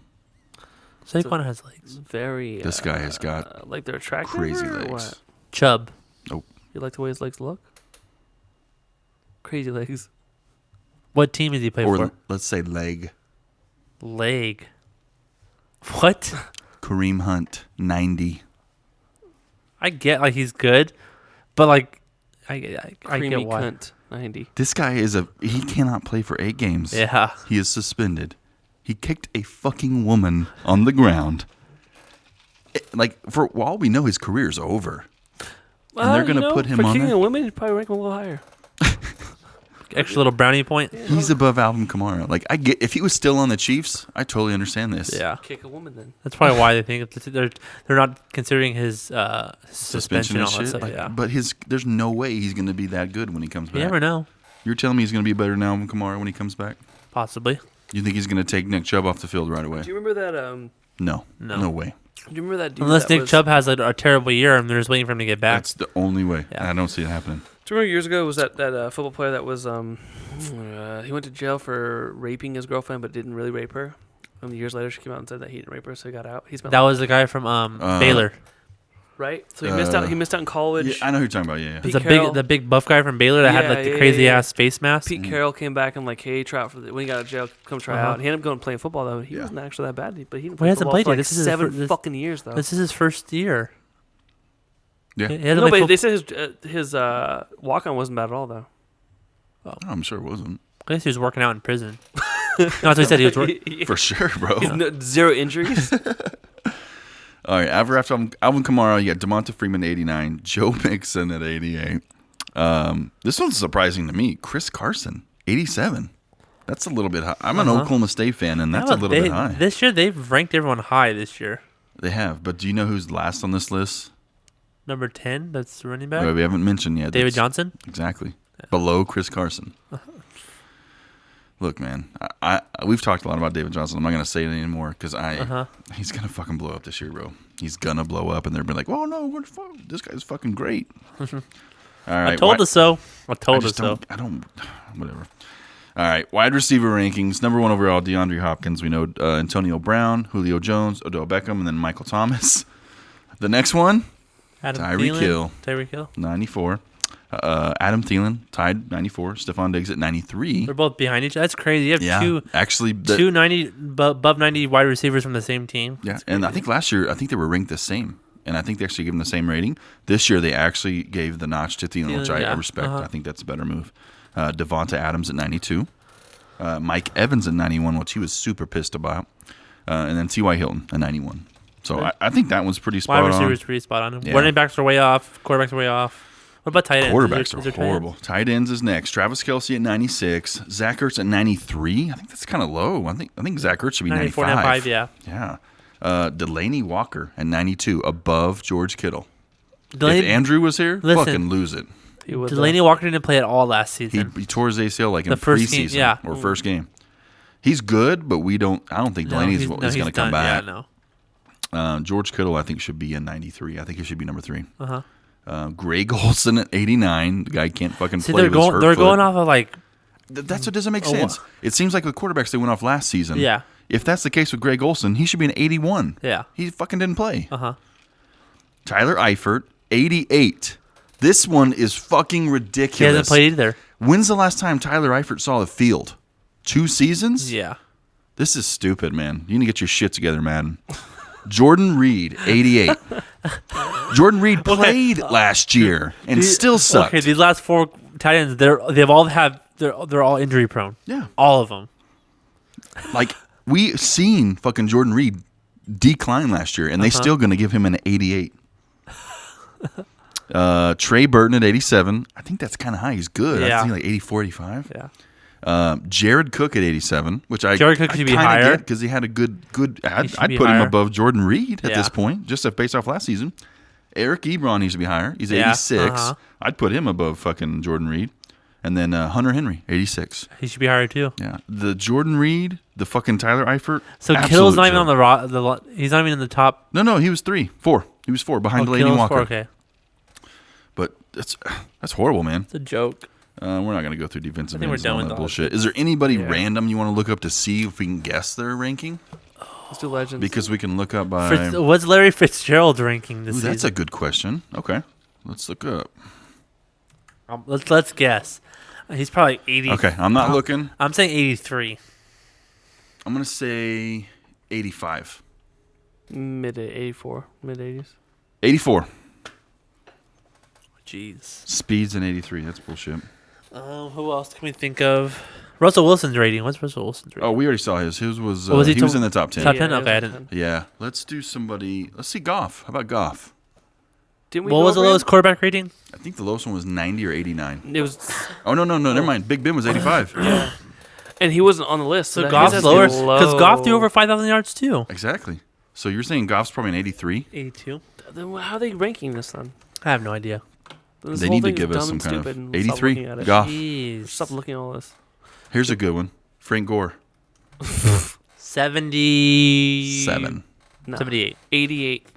Saquon has legs. Very. This guy has got like they're attractive. crazy or legs. What? Chubb. You like the way his legs look? Crazy legs. What team does he play Or for? let's say leg. Leg. What? Kareem Hunt, 90. I get like he's good, but like I Creamy get why. cunt. 90. This guy he cannot play for 8 games. Yeah. He is suspended. He kicked a fucking woman on the ground. For all we know, his career's over. And they're going to put him for on kicking there. a woman, you'd probably rank him a little higher. Extra little brownie point. He's above Alvin Kamara. I get if he was still on the Chiefs, I totally understand this. Yeah. Kick a woman then. That's probably why they think they're not considering his suspension Suspension and and all that shit. stuff. Yeah. But there's no way he's going to be that good when he comes back. You never know. You're telling me he's going to be better than Alvin Kamara when he comes back? Possibly. You think he's going to take Nick Chubb off the field right away? Do you remember that? No. No. No way. Do you remember that dude? Unless that Nick was, Chubb has a terrible year and they're just waiting for him to get back. That's the only way. Yeah. I don't see it happening. Do you remember years ago was that football player that was he went to jail for raping his girlfriend but didn't really rape her. Years later, she came out and said that he didn't rape her, so he got out. He spent That was the guy from Baylor. right. So he missed out. He missed out in college. Yeah, I know who you're talking about. Yeah. Pete The Carroll. the big buff guy from Baylor that had like the crazy ass face mask. Pete Carroll came back and hey, try out when he got out of jail, come try out. He ended up going playing football though. He wasn't actually that bad, but he didn't Well, he hasn't football played for yet. This is his 7 fucking years though. This is his first year. Yeah. He hasn't No, played but they said his walk on wasn't bad at all though. I'm sure it wasn't. I guess he was working out in prison. No, that's what he said. He was For sure, bro. Zero injuries. All right, after Alvin Kamara, you got Devonta Freeman, 89. Joe Mixon at 88. This one's surprising to me. Chris Carson, 87. That's a little bit high. I'm an Oklahoma State fan, and that's a little bit high. This year, they've ranked everyone high this year. They have, but do you know who's last on this list? Number 10, that's the running back. We haven't mentioned yet. David That's- Johnson? Exactly. Below Chris Carson. Look, man, we've talked a lot about David Johnson. I'm not going to say it anymore because he's going to fucking blow up this year, bro. He's going to blow up, and they're going to be like, oh, no, this guy's fucking great. All right. I told us so. Whatever. All right, wide receiver rankings. Number 1 overall, DeAndre Hopkins. We know Antonio Brown, Julio Jones, Odell Beckham, and then Michael Thomas. The next one, Tyreek Hill. Tyreek Hill. 94. Adam Thielen tied 94. Stephon Diggs at 93. They're both behind each other. That's crazy. You have two 90 above 90 wide receivers from the same team. Yeah, and I think last year, they were ranked the same. And I think they actually gave them the same rating. This year, they actually gave the notch to Thielen, which I respect. I think that's a better move. Devonta Adams at 92. Mike Evans at 91, which he was super pissed about. And then T.Y. Hilton at 91. So I think that one's pretty spot on. Wide receivers pretty spot on. Yeah. Running backs are way off. Quarterbacks are way off. What about tight ends? Quarterbacks Is there are horrible. Tight ends is next. Travis Kelce at 96. Zach Ertz at 93. I think that's kind of low. I think Zach Ertz should be 94, 95. 95, Yeah. Delaney Walker at 92, above George Kittle. Delaney, If Andrew was here, Listen. fucking lose it. Delaney Walker didn't play at all last season. He tore his ACL in The first preseason game, or first game. He's good, but I don't think Delaney's going to come back. Yeah, George Kittle, I think, should be in 93. I think he should be number 3. Greg Olsen at 89. The guy can't fucking play with his hurt they're foot. going off of That's what doesn't make sense. It seems like the quarterbacks they went off last season. Yeah. If that's the case with Greg Olsen, he should be an 81. Yeah. He fucking didn't play. Tyler Eifert, 88. This one is fucking ridiculous. He hasn't played either. When's the last time Tyler Eifert saw the field? 2 seasons? Yeah. This is stupid, man. You need to get your shit together, Madden. Jordan Reed, 88. Jordan Reed played last year and still sucked. Okay, these last 4 tight ends, they're all injury prone. Yeah. All of them. We seen fucking Jordan Reed decline last year, and they still going to give him an 88. Trey Burton at 87. I think that's kind of high. He's good. Yeah. I think 84, 85. Yeah. Jared Cook at 87, which Jared Cook should be higher because he had a good. I'd be put him higher. above Jordan Reed at Yeah. this point, just based off last season. Eric Ebron needs to be higher. He's Yeah, 86. I'd put him above fucking Jordan Reed. And then Hunter Henry, 86. He should be higher too. Yeah. The Jordan Reed, the fucking Tyler Eifert. So absolute Kittle's not even joke. on he's not even in the top. No, he was 4. He was 4 behind Delaney Kittle's Walker. 4, okay. But that's horrible, man. It's a joke. We're not going to go through defensive I think we're ends done and all with that all bullshit. Is there anybody Yeah. random you want to look up to see if we can guess their ranking? Let's do legends. Because we can look up by... What's Larry Fitzgerald ranking this Ooh, that's a season? good question. Okay. Let's look up. Let's guess. He's probably 80. Okay, I'm not looking. I'm saying 83. I'm going to say 85. mid 84, mid 80s. 84. Jeez. Speeds in 83. That's bullshit. Who else can we think of? Russell Wilson's rating. What's Russell Wilson's rating? Oh, we already saw his. His was, Was he he was top- in the top 10. top 10? he Okay, was I top didn't- 10. Yeah. Let's do somebody. Let's see Goff. How about Goff? Didn't we What go was the over him? lowest quarterback rating? I think the lowest one was 90 or 89. It was, Oh, no, never mind. Big Ben was 85. yeah. And he wasn't on the list. So that Goff's means lower that's because Goff threw low. over 5,000 yards too. Exactly. So you're saying Goff's probably an 83? 82. Then how are they ranking this then? I have no idea. This They whole need to thing's give us dumb some and kind of stupid and stop 83 looking at it. Goff. Jeez. Stop looking at all this. Here's a good one. Frank Gore. 77. No. 78. 88.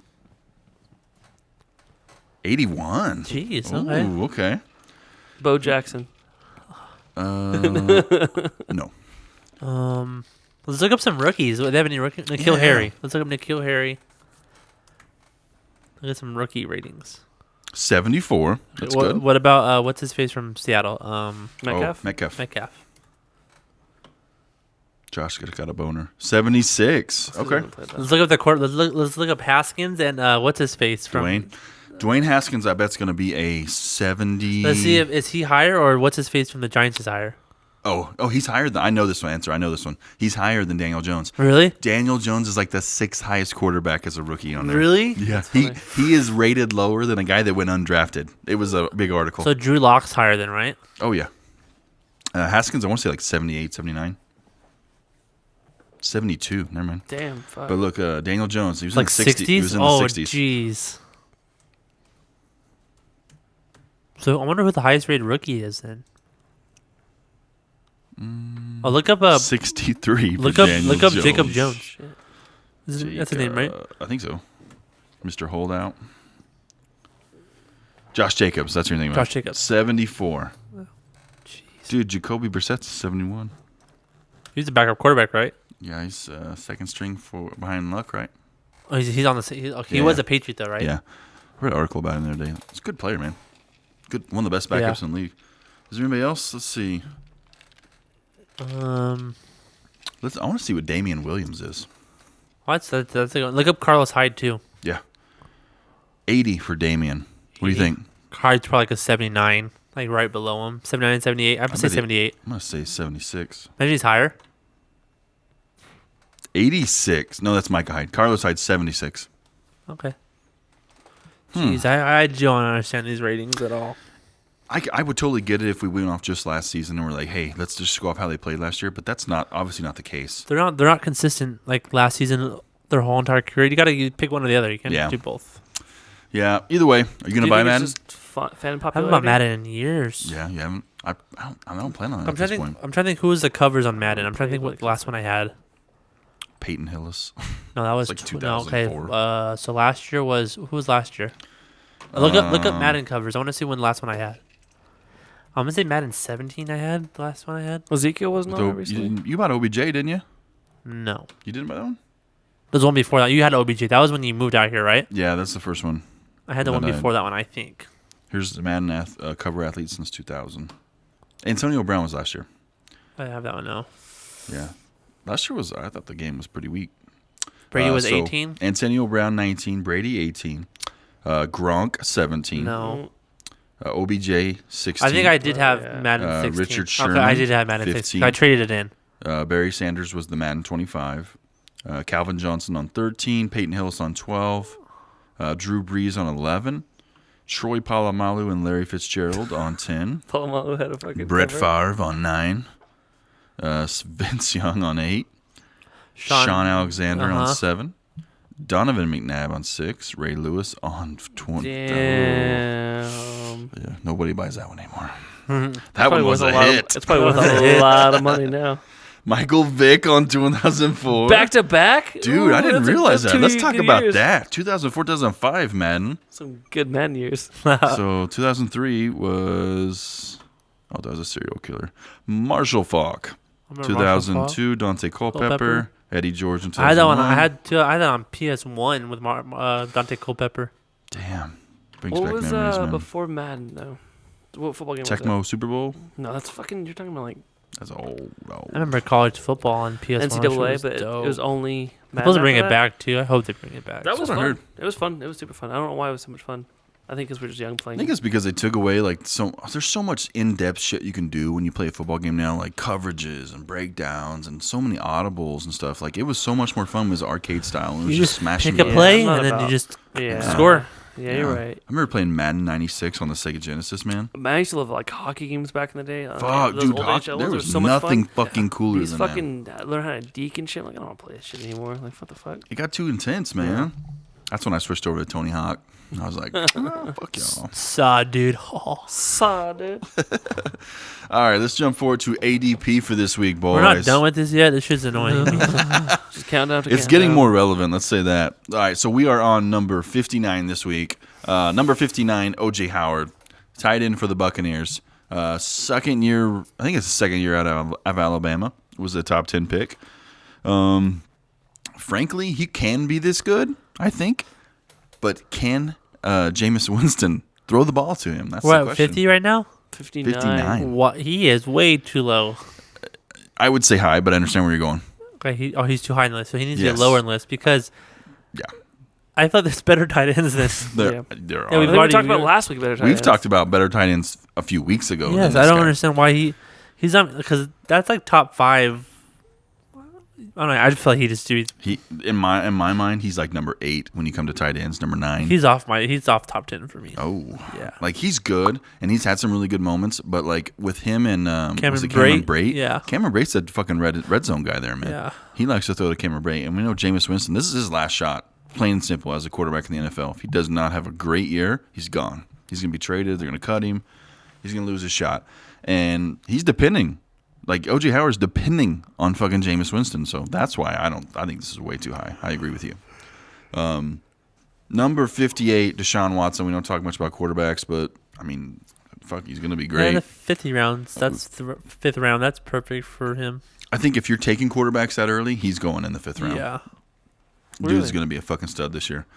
81. Jeez. Okay. Ooh, okay. Bo Jackson. No. Let's look up some rookies. Do they have any rookies? N'Keal Yeah. Harry. Let's look up N'Keal Harry. Look at some rookie ratings. 74. That's good. What about what's his face from Seattle? Metcalf. Oh, Metcalf. Metcalf. Josh got a boner. 76. Okay. Let's look up the court. Let's look up Haskins and what's his face from Dwayne Haskins, I bet's going to be a 70. Let's see if is he higher or what's his face from the Giants is higher. Oh, he's higher than... I know this one answer. I know this one. He's higher than Daniel Jones. Really? Daniel Jones is like the 6th highest quarterback as a rookie on there. Really? Yeah. funny. He is rated lower than a guy that went undrafted. It was a big article. So Drew Lock's higher than right? Oh, yeah. Haskins, I want to say like 78, 79. 72. Never mind. Damn. Fuck. But look, Daniel Jones, he was Like in the 60s. He 60s? was in the Oh, 60s. jeez. So I wonder who the highest rated rookie is then. Oh, look up 63 for look up Daniel Jacob Jones. Jones. Shit. That's his name, right? I think so. Mr. Holdout. Josh Jacobs, that's your name. Josh Jacobs. 74. Jeez. Dude, Jacoby Brissett's 71. He's the backup quarterback, right? Yeah, he's second string for behind Luck, right? Oh, he's on the. He Yeah. was a Patriot though, right? Yeah. I read an article about him the other day. He's a good player, man. Good, one of the best backups in the league. Is there anybody else? Let's see. I want to see what Damian Williams is. That's a good. Look up Carlos Hyde too. Yeah. 80 for Damian. What do you 80? think? Hyde's probably like a 79, like right below him. 79, 78. I would say bet he- 78. I'm going to say 76. Maybe he's higher. 86. No, that's Micah Hyde. Carlos Hyde, 76. Okay. Jeez, I don't understand these ratings at all. I would totally get it if we went off just last season and we're like, hey, let's just go off how they played last year. But that's obviously not the case. They're not consistent like last season. Their whole entire career, you got to pick one or the other. You can't Yeah. do both. Yeah. Either way, are you going to buy Madden? Just fan I haven't popularity? bought Madden in years. Yeah, you haven't. I don't plan on it I'm at trying this to point. think. I'm trying to think who was the covers on Madden. I'm trying to think what the last one I had. Peyton Hillis. No, that was like no, okay. 2004. So last year was who was last year? Look up Madden covers. I want to see when the last one I had. I'm gonna say Madden 17. I had the last one I had. Ezekiel wasn't on it recently. You bought OBJ, didn't you? No, You didn't buy that one? there's one before that. You had OBJ. That was when you moved out here, right? Yeah, that's the first one. I had the one Then I- before that one, I think. Here's the Madden cover athlete since 2000. Antonio Brown was last year. I have that one now. Yeah. Last year I thought the game was pretty weak. Brady was So 18. Antonio Brown 19, Brady 18, Gronk 17, No, OBJ 16. I think I did have yeah. Madden 16. Richard Okay, I Sherman, did have Madden 16. 15. I traded it in. Barry Sanders was the Madden 25. Calvin Johnson on 13, Peyton Hillis on 12, Drew Brees on 11, Troy Polamalu and Larry Fitzgerald on 10, Palomalo had a fucking Brett cover. Favre on 9, Vince Young on 8, Sean- Sean Alexander on Uh-huh. 7, Donovan McNabb on 6, Ray Lewis on 20. Damn. Yeah, nobody buys that one anymore. It's That one probably was worth a lot of- hit. It's probably worth a lot of money now. Michael Vick on 2004. Back to back? Dude, I didn't realize that. Let's talk good about years. that. 2004, 2005, Madden. Some good Madden years. So 2003 was Oh, that was a serial killer. Marshall Faulk. I remember Marshall Faulk. 2002, Dante Culpepper. Eddie George in 2001. I had that one. I had that on PS1 with Dante Culpepper. Damn. Brings What back was memories, man. before Madden though? What football game was Tecmo Super Bowl? it? No, that's fucking. You're talking about like That's old. I remember college football on PS1. NCAA, but it was only. They're supposed to bring after it that. back too. I hope they bring it back. That was what I fun. heard. It was fun. It was super fun. I don't know why it was so much fun. I think because we're just young I playing. think it's because they took away there's so much in-depth shit you can do when you play a football game now, like coverages and breakdowns and so many audibles and stuff. Like it was so much more fun. It was arcade style. And it was You just just smashing. pick a the- play I'm not and then you about- just Yeah. score. Yeah, you're right. I remember playing Madden 96 on the Sega Genesis, man. Man, I used to love like hockey games back in the day. Fuck, Those dude, old hockey, NHL there ones was were so much nothing fun. fucking cooler These than that. fucking learn how to deke and shit. Like I don't want to play this shit anymore. Like what the fuck? It got too intense, man. That's when I switched over to Tony Hawk. I was like, fuck y'all. Saw, dude. Oh. Saw, dude. All right, let's jump forward to ADP for this week, boys. We're not done with this yet. This shit's annoying me. Just count down to It's count getting down. more relevant. Let's say that. All right, so we are on number 59 this week. Number 59, O.J. Howard, tight end for the Buccaneers. Second year, I think it's the second year out of Alabama. Was a top 10 pick. Frankly, he can be this good, I think. But can Jameis Winston throw the ball to him? That's We're the at question. 50 right now. 59. 59. What? He is way too low. I would say high, but I understand where you're going. Okay, he's too high in the list, so he needs to Yes. get lower in the list because Yeah. I thought there's better tight ends than. There, Yeah. there Yeah, are. I we've think we already- talked about last week. Better tight We've ends. talked about better tight ends a few weeks ago. Yes, than I this don't guy. understand why he's not, because that's like top 5. I don't know. I just feel like he just do. He in my mind, he's like number 8 when you come to tight ends. Number 9. He's off top 10 for me. Oh, Yeah. like he's good and he's had some really good moments, but like with him and was it Cameron Cameron Brate? Yeah. Cameron Brate's that fucking red zone guy there, man. Yeah. He likes to throw to Cameron Brate, and we know Jameis Winston. This is his last shot, plain and simple, as a quarterback in the NFL. If he does not have a great year, he's gone. He's gonna be traded. They're gonna cut him. He's gonna lose his shot, and he's depending. Like O.J. Howard's depending on fucking Jameis Winston, so that's why I think this is way too high. I agree with you. Number 58, Deshaun Watson. We don't talk much about quarterbacks, but I mean, fuck, he's gonna be Yeah, great. the 50 rounds. That's the 5th round. That's perfect for him. I think if you're taking quarterbacks that early, he's going in the 5th round. Yeah. Dude's Really? gonna be a fucking stud this year.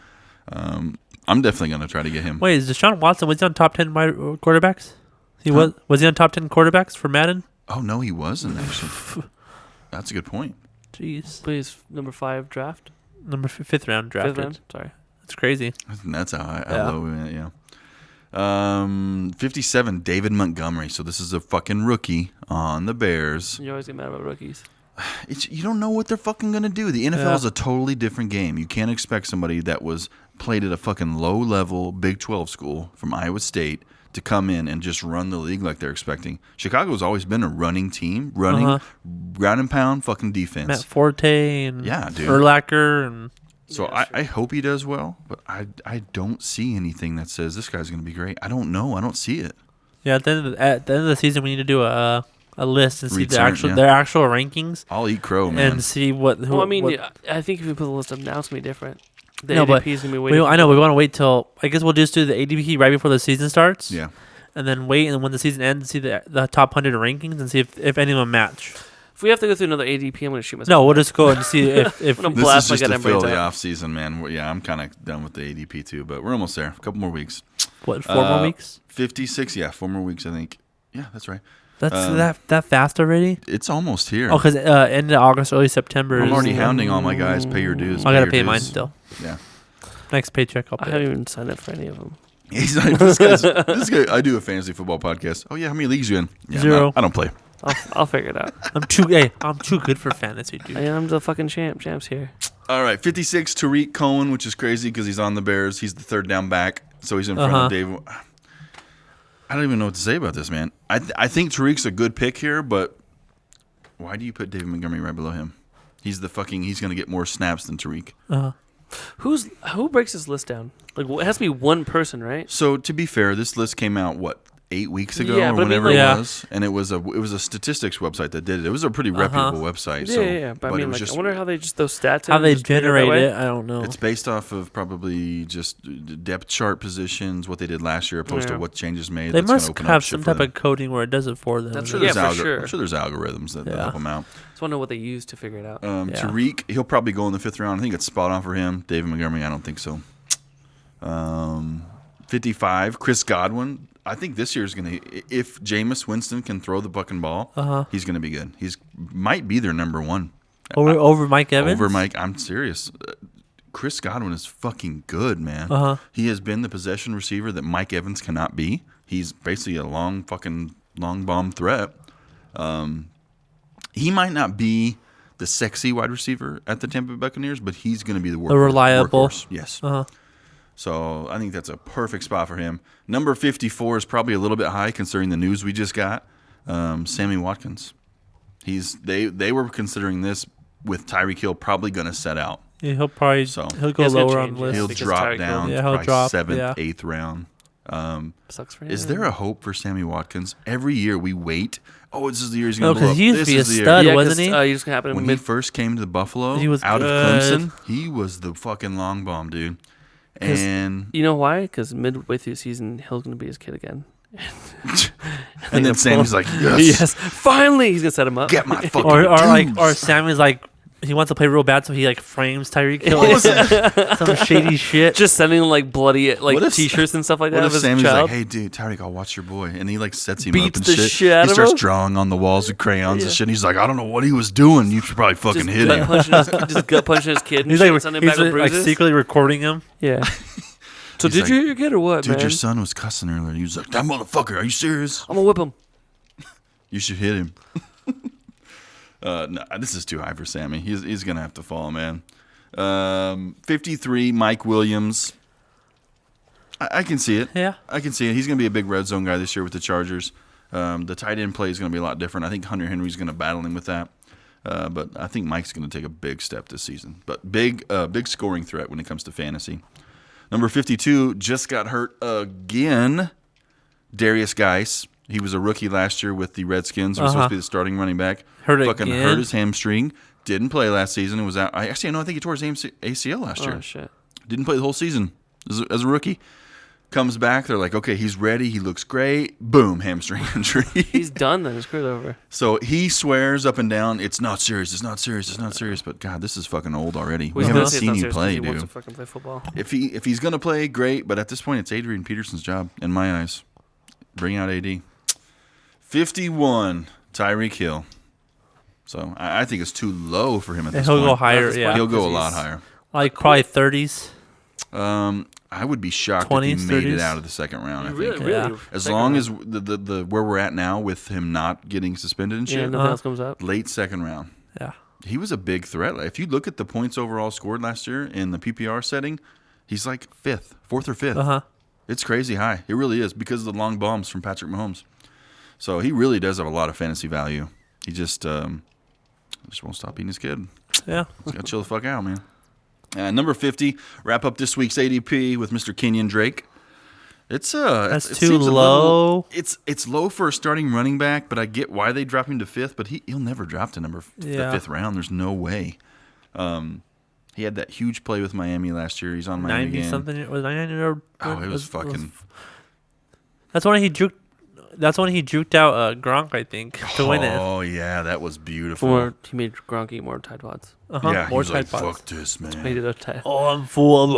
I'm definitely gonna try to get him. Wait, is Deshaun Watson, was he on top 10 quarterbacks? Was he on top 10 quarterbacks for Madden? Oh no, he wasn't actually. That's a good point. Jeez. Please, number 5 draft. Number 5th round drafted. 5th round. Sorry. That's crazy. That's how Yeah. low we went. Yeah. 57, David Montgomery. So this is a fucking rookie on the Bears. You always get mad about rookies. You don't know what they're fucking gonna do. The NFL Yeah. is a totally different game. You can't expect somebody that was played at a fucking low level Big 12 school from Iowa State to come in and just run the league like they're expecting. Chicago's always been a running team, running ground and pound fucking defense. Matt Forte and Yeah, dude. Urlacher and So I hope he does well, but I don't see anything that says this guy's going to be great. I don't know. I don't see it. yeah. At the end of the season, we need to do a list and see Return, their actual rankings I'll eat crow, man. and see what. Who, Well, I mean, what, I think if we put the list up now, it's gonna be different. The No, ADP but is gonna be way different. I know we want to wait till. I guess we'll just do the ADP right before the season starts. Yeah. And then wait, and when the season ends, see the top 100 rankings and see if any of them match. If we have to go through another ADP, I'm gonna shoot myself. No, we'll just go and see if I'm gonna This blast is my just to goddamn fill brains the out. off season, man. Yeah, I'm kind of done with the ADP too, but we're almost there. A couple more weeks. what 4 more weeks. 56, yeah, 4 more weeks, I think. Yeah, that's right. That's that fast already. It's almost here. Oh, because end of August, early September. I'm is- already hounding all my guys. Pay your dues. I gotta your pay dues. mine still. Yeah. Next paycheck, I'll I pay. haven't even signed up for any of them. He's like, this guy. I do a fantasy football podcast. Oh yeah, how many leagues you in? Yeah, 0. I don't play. I'll figure it out. I'm too good for fantasy, dude. I'm the fucking champ. Champ's here. All right, 56, Tariq Cohen, which is crazy because he's on the Bears. He's the third down back, so he's in front of Dave. I don't even know what to say about this, man. I think Tariq's a good pick here, but why do you put David Montgomery right below him? He's going to get more snaps than Tariq. Who breaks this list down? Like, it has to be one person, right? So, to be fair, this list came out, 8 8 weeks ago Yeah, or but I mean, whenever like- it was, and it was a statistics website that did it. It was a pretty reputable website. Yeah, So, yeah. But I it mean, was like, just I wonder how they just those stats. How in they just figure that generate way. it, I don't know. it's based off of probably just depth chart positions, what they did last year, opposed to Yeah. what changes made. They that's gonna must open up have shit some for type them. of coding where it does it for them. I'm sure Yeah, there's for sure. I'm sure there's algorithms that help them out. Just wonder what they use to figure it out. Yeah. Tariq, he'll probably go in the 5th round. I think it's spot on for him. David Montgomery, I don't think so. 55, Chris Godwin. I think this year's going to, if Jameis Winston can throw the fucking ball, he's going to be good. He's might be their number one. Over Mike Evans? Over Mike, I'm serious. Chris Godwin is fucking good, man. He has been the possession receiver that Mike Evans cannot be. He's basically a long bomb threat. He might not be the sexy wide receiver at the Tampa Bay Buccaneers, but he's going to be the reliable. workhorse. Yes. So I think that's a perfect spot for him. Number 54 is probably a little bit high considering the news we just got. Sammy Watkins. They were considering this with Tyreek Hill probably going to set out. Yeah, he'll go He's gonna lower on change the it. list. He'll because drop Tyreek Hill- down Yeah, to he'll probably drop, 7th, yeah. 8th round. Sucks for him. Is there a hope for Sammy Watkins? Every year we wait. Oh, this is the year he's going No, to blow up. because he used This to be a is the year. stud, Yeah, wasn't he? He's just gonna happen in When he first came to the Buffalo, He was out good. of Clemson, he was the fucking long bomb, dude. And You know why? Because midway through the season, Hill's gonna be his kid again. and then Sammy's like, yes, Yes, finally, he's gonna set him up. get my fucking or dudes. Sammy's like he wants to play real bad, so he like frames Tyreek Hill like, some shady shit. Just sending him like bloody like What if- T-shirts and stuff like that. What of if his Sammy's child. like, hey, dude, Tyreek, I'll watch your boy. And he like sets him Beats up the and shit. shit out He of starts him? drawing on the walls with crayons and shit. And he's like, I don't know what he was doing. You should probably fucking hit him. Just gut punching his kid. And He's shit, like sending him back with like bruises. secretly recording him. Yeah. So He's did like, you hit your kid or what, Dude, man? your son was cussing earlier. He was like, that motherfucker, are you serious? I'm gonna whip him. You should hit him. No, this is too high for Sammy. He's going to have to fall, man. 53, Mike Williams. I can see it. Yeah. I can see it. He's going to be a big red zone guy this year with the Chargers. The tight end play is going to be a lot different. I think Hunter Henry's going to battle him with that. But I think Mike's going to take a big step this season. But big scoring threat when it comes to fantasy. Number 52 just got hurt again. Darius Geis. He was a rookie last year with the Redskins. He was supposed to be the starting running back. Hurt Fucking again? hurt his hamstring. Didn't play last season. It was out. I think he tore his ACL last year. Oh shit. Didn't play the whole season as a rookie. Comes back. They're like, okay, he's ready. He looks great. Boom, hamstring injury. He's done then. His career's over. So he swears up and down, it's not serious. It's not serious. It's not serious. But God, this is fucking old already. We He's haven't gonna say it's seen not you serious 'cause play, he wants to dude. fucking play football. If he's gonna play, great. But at this point, it's Adrian Peterson's job, in my eyes. Bring out AD. 51, Tyreek Hill. So I think it's too low for him at this He'll point. go higher. That's Yeah. He'll go a because lot he's- higher. Like probably 30s. I would be shocked if 20s, he made it 30s. out of the second round. I Really, think. really. Yeah. As Second long round. as the where we're at now with him not getting suspended and yeah, shit, nothing else comes up. late second round. Yeah. He was a big threat. If you look at the points overall scored last year in the PPR setting, he's like fourth or fifth. It's crazy high. It really is because of the long bombs from Patrick Mahomes. So he really does have a lot of fantasy value. He just won't stop being his kid. Yeah. He's got to chill the fuck out, man. Number 50, wrap up this week's ADP with Mr. Kenyon Drake. That's That's it too seems a low. It's low for a starting running back, but I get why they drop him to 5th, but he'll never drop to the 5th round. There's no way. He had that huge play with Miami last year. He's on Miami 90 again. something. Was 99 or Oh, it was fucking. That's when he juked. That's when he juked out Gronk, I think, to win it. Oh yeah, that was beautiful. More, he made Gronk eat more Tide Pods. Yeah, he More was like, Tide Pods. "Fuck this, He man." did a Tide. Oh, I'm full of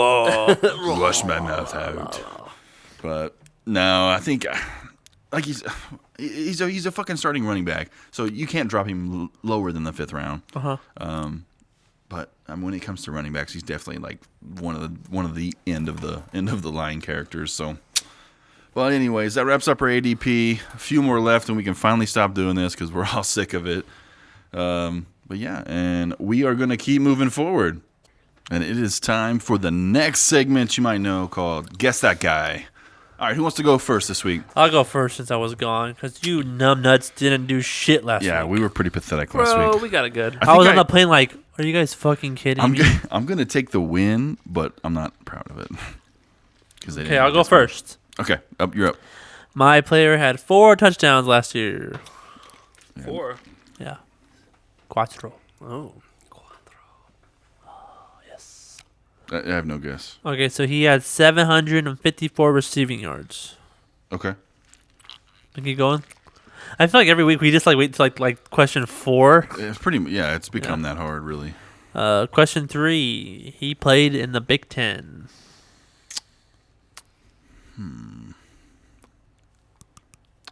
love. Wash my mouth out. But no, I think like he's a fucking starting running back, so you can't drop him lower than the 5th round. But when it comes to running backs, he's definitely like one of the end of the line characters. So, well, anyways, that wraps up our ADP. A few more left, and we can finally stop doing this because we're all sick of it. But yeah, and we are going to keep moving forward. And it is time for the next segment you might know called Guess That Guy. All right, who wants to go first this week? I'll go first since I was gone because you numbnuts didn't do shit last Yeah, week. we were pretty pathetic last Bro, week. we got it good. I was think on the plane like, are you guys fucking kidding me? I'm going to take the win, but I'm not proud of it. Okay, I'll go first. Okay, you're up. My player had 4 touchdowns last year. 4. Yeah. Quattro. Oh. Yes. I have no guess. Okay, so he had 754 receiving yards. Okay. Keep going. I feel like every week we just like wait to like question 4. It's pretty. Yeah, it's become that hard, really. Question 3. He played in the Big Ten.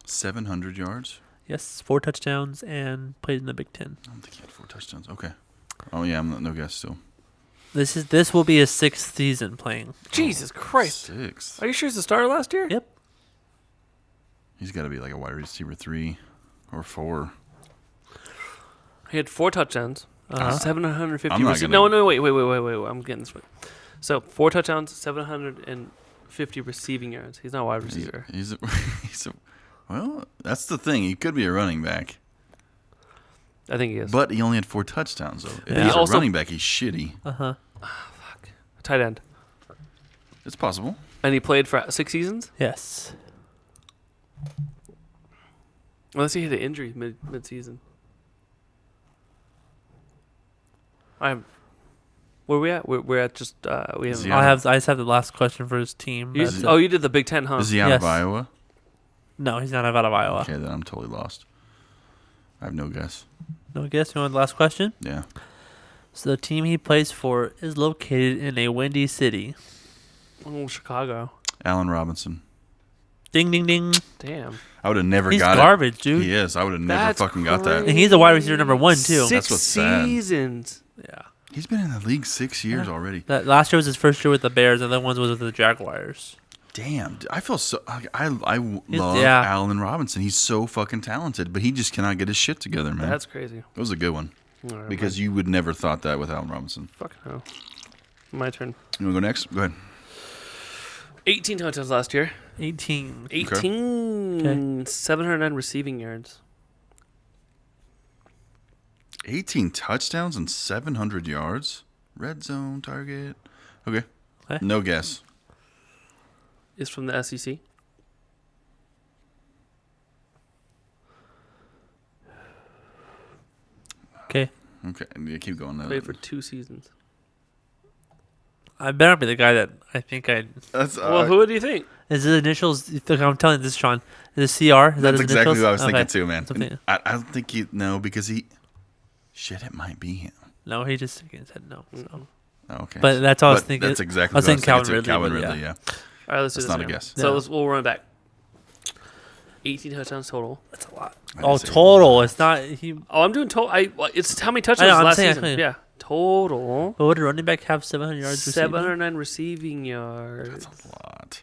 700 yards. Yes, 4 touchdowns and played in the Big Ten. I don't think he had 4 touchdowns. Okay. Oh yeah, I'm no guess still. This will be his 6th season playing. Jesus Christ. 6. Are you sure he's the starter last year? Yep. He's got to be like a wide receiver 3 or 4. He had 4 touchdowns. 750 I'm not receiving. gonna- No, wait. I'm getting this right. So 4 touchdowns, 750 receiving yards. He's not a wide receiver. He's a, well, that's the thing. He could be a running back, I think he is. but he only had 4 touchdowns though. If Yeah. he's He also- a running back, he's shitty. Uh-huh. Tight end. It's possible. And he played for 6 seasons? Yes. Unless he had an injury mid-season. Where we at? We're at just we Is have. he I just have the last question for his team. You, That's it. you did the Big Ten, huh? Is he out of Yes. Iowa? No, he's not out of Iowa. Okay, then I'm totally lost. I have no guess. No guess. You want the last question? Yeah. So the team he plays for is located in a windy city. Oh, Chicago. Allen Robinson. Ding, ding, ding. Damn. I would have never He's got garbage, it. dude. He is. I would have never That's fucking got that. And he's a wide receiver number 1 too. 6 That's what's sad. seasons. Yeah. He's been in the league 6 years already. That last year was his first year with the Bears, and the other one was with the Jaguars. Damn, I feel so. I love yeah. Allen Robinson. He's so fucking talented, but he just cannot get his shit together, man. That's crazy. That was a good one All right, because you would never thought that with Allen Robinson. fuck no. My turn. You want to go next? Go ahead. 18 touchdowns last year. 18. 18. 709 receiving yards. 18 touchdowns and 700 yards. Red zone target. Okay. Okay. No guess. Is from the SEC. Okay. Okay. Yeah, keep going. Played for 2 seasons. I better be the guy that I think I. That's Well, who do you think? Is his initials? Look, I'm telling you this, Sean. Is it CR? Is that that's his exactly initials? what I was thinking Okay. too, man. Something- I don't think he. No, because he. Shit, it might be him. No, he just said no. So. Oh, okay. But that's all I was But thinking. That's exactly I was what thinking Calvin too. Ridley, Calvin but Ridley, yeah. yeah. All right, let's do That's this not a again. guess. So Yeah. we'll run it back. 18 touchdowns total. That's a lot. I Oh, didn't say total. It's not. He. Oh, I'm doing total. It's how many I touchdowns know, I'm last saying, season? Yeah, total. But would a running back have 700 yards receiving? 709 receiving yards. That's a lot.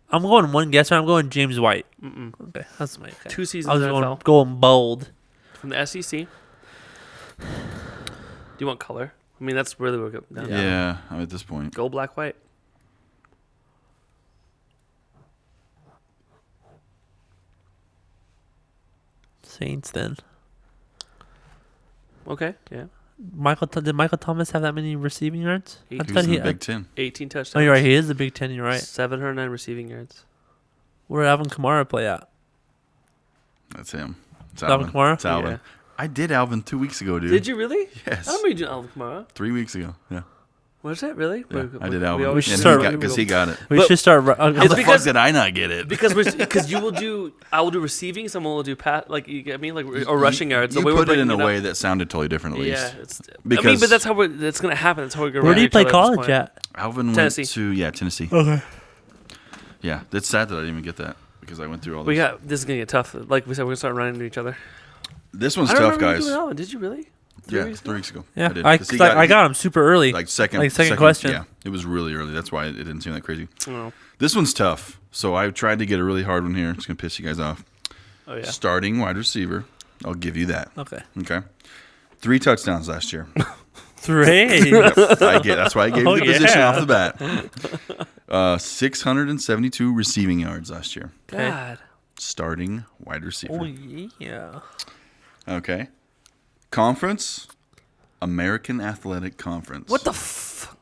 I'm going one guess. I'm going James White. Mm-mm. Okay, that's my. Okay. 2 seasons I was NFL. going bold. From the SEC. Do you want color? I mean, that's really what we're going down. Yeah, I'm at this point. Gold, black, white. Saints then. Okay, yeah. Did Michael Thomas have that many receiving yards? He I He thought was in he. the Big Ten. 18 touchdowns. Oh, you're right. He is the Big Ten. You're right. 709 receiving yards. Where did Alvin Kamara play at? That's him. It's Alvin Kamara? It's Alvin. Yeah. I did Alvin 2 weeks ago, dude. Did you really? Yes. I don't remember you doing Alvin Kamara. 3 weeks ago. Yeah. Was that really? Yeah, We- I did we Alvin. always should And start- because he got it. We But- should start. How It's the because- fuck did I not get it? because you will do. I will do receiving. Someone will do pat. Like you get me, like or rushing yards. You The way we're put it in breaking a up. way that sounded totally different, at least. Yeah, it's. I mean, Because- but that's how it's gonna happen. That's how we're gonna. Where do you each play other at this college point. at? Alvin Tennessee. went to Tennessee. Okay. Yeah, it's sad that I didn't even get that because I went through all this. We got this is gonna get tough. Like we said, we're gonna start running into each other. This one's I don't tough, remember you guys. doing Alvin. Did you really? 3 Yeah, weeks 3 weeks ago. Yeah, did. I 'Cause he got him super early. like second question. Yeah, it was really early. That's why it didn't seem that crazy. Oh, This one's tough. So I tried to get a really hard one here. It's gonna piss you guys off. oh yeah. Starting wide receiver. I'll give you that. Okay. Okay. 3 touchdowns last year. 3. That's why I gave you Oh, the position yeah. off the bat. 672 receiving yards last year. Okay. God. Starting wide receiver. Oh yeah. Okay. Conference, American Athletic Conference. What the f?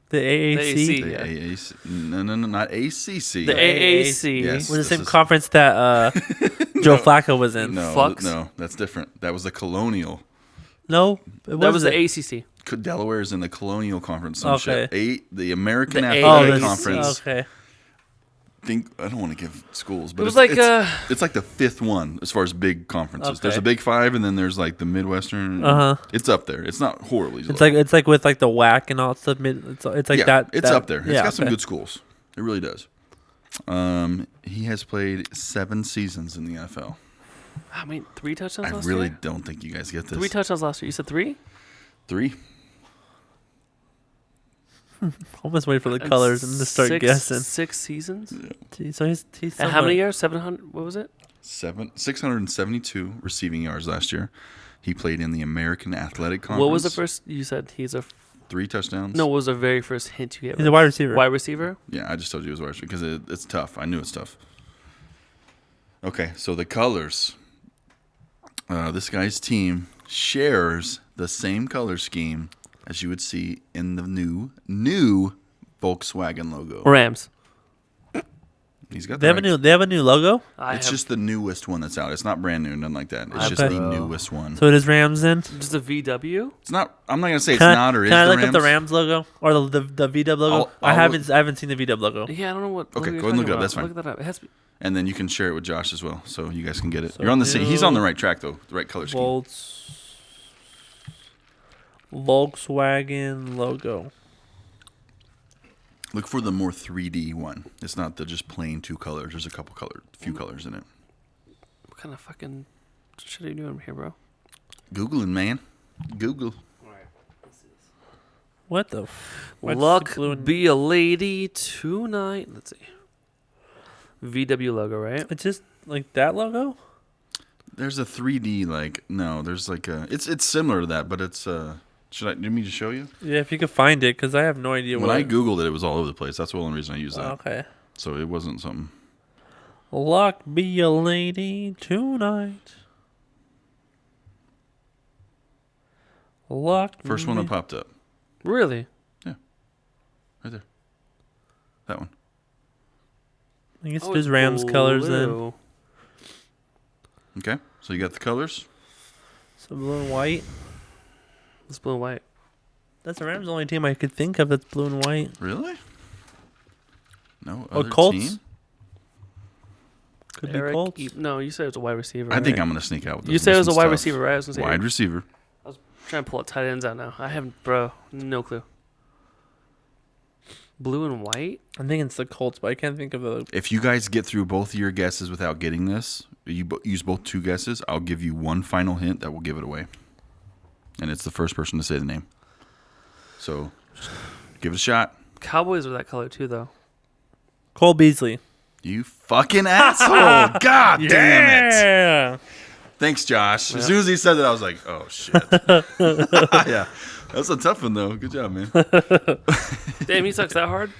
The AAC. AAC. The Yeah. AAC. No, not ACC. The AAC. Yes. Was the This same is- conference that Joe Flacco was in. No, Fucks. no, that's different. That was the Colonial. No, it That was the wasn't. ACC. Delaware is in the Colonial Conference. Some Okay. shit. The American The Athletic AAC. Conference. Okay. I don't want to give schools, but It was it's, like, it's like the fifth one as far as big conferences. There's Okay. a Big Five, and then there's like the Midwestern. Uh-huh. It's up there. It's not horribly. It's low. like with like the whack and all that stuff. It's like yeah, that. It's up there. It's yeah, got some okay. good schools. It really does. He has played 7 seasons in the NFL. How many? 3 touchdowns I last really year? don't think you guys get this. 3 touchdowns last year. You said 3? 3? Almost wait for the colors and to start guessing. 6 seasons? Gee, so he's And how somewhat- many yards? 700? What was it? 672 receiving yards last year. He played in the American Athletic Conference. What was the first? You said he's a. 3 touchdowns. No, what was the very first hint you gave? He's a wide receiver. Wide receiver? Yeah, I just told you it was wide receiver because it's tough. I knew it's tough. Okay, so the colors. This guy's team shares the same color scheme as you would see in the new Volkswagen logo. Rams. He's got They have a new. They have a new logo. It's just the newest one that's out. It's not brand new, nothing like that. It's just Okay. the newest one. So it is Rams then. just a VW. It's not. I'm not gonna say it's Can not or is Can I the look Rams. up the Rams logo or the VW logo? I I'll haven't seen the VW logo. Yeah, I don't know what. Okay, you're go ahead and look talking it up. That's about. fine. Look that up. It has to be. And then you can share it with Josh as well, so you guys can get it. So You're on the same. He's new- on the right track though. The right color scheme. Volkswagen logo. Look for the more 3D one. It's not the just plain 2 colors. There's a few colors in it. What kind of fucking shit are you doing here, bro? Googling, man. Google. What the? What's Luck blue and- be a lady tonight. Let's see. VW logo, right? It's just like that logo. There's a 3D there's like a. It's similar to that, but it's Should I? Do you mean to show you? Yeah, if you could find it, because I have no idea When what. I googled it, it was all over the place. That's the only reason I used that. Okay. So it wasn't something. Luck be a lady tonight. Luck. First one that popped up. Really? Right there. That one. I guess Oh, there's it's Rams colors then. blue. Okay. So you got the colors. So blue and white. It's blue and white. That's the Rams' only team I could think of that's blue and white. Really? No Oh, other Colts? team? Could Eric be Colts. No, you said it was a wide receiver. I think right? I'm going to sneak out with this. You said it was a This wide one's tough. receiver, right? I was gonna say Wide receiver. trying to pull up tight ends out now. I haven't, bro. No clue. Blue and white. I'm thinking it's the Colts, but I can't think of the. If you guys get through both of your guesses without getting this, you use both 2 guesses, I'll give you one final hint that will give it away. And it's the first person to say the name. So, give it a shot. Cowboys are that color too, though. Cole Beasley. You fucking asshole. God damn it. Yeah. Thanks, Josh. As soon as he said that, I was like, oh, shit. Yeah. That's a tough one, though. Good job, man. Damn, he sucks that hard.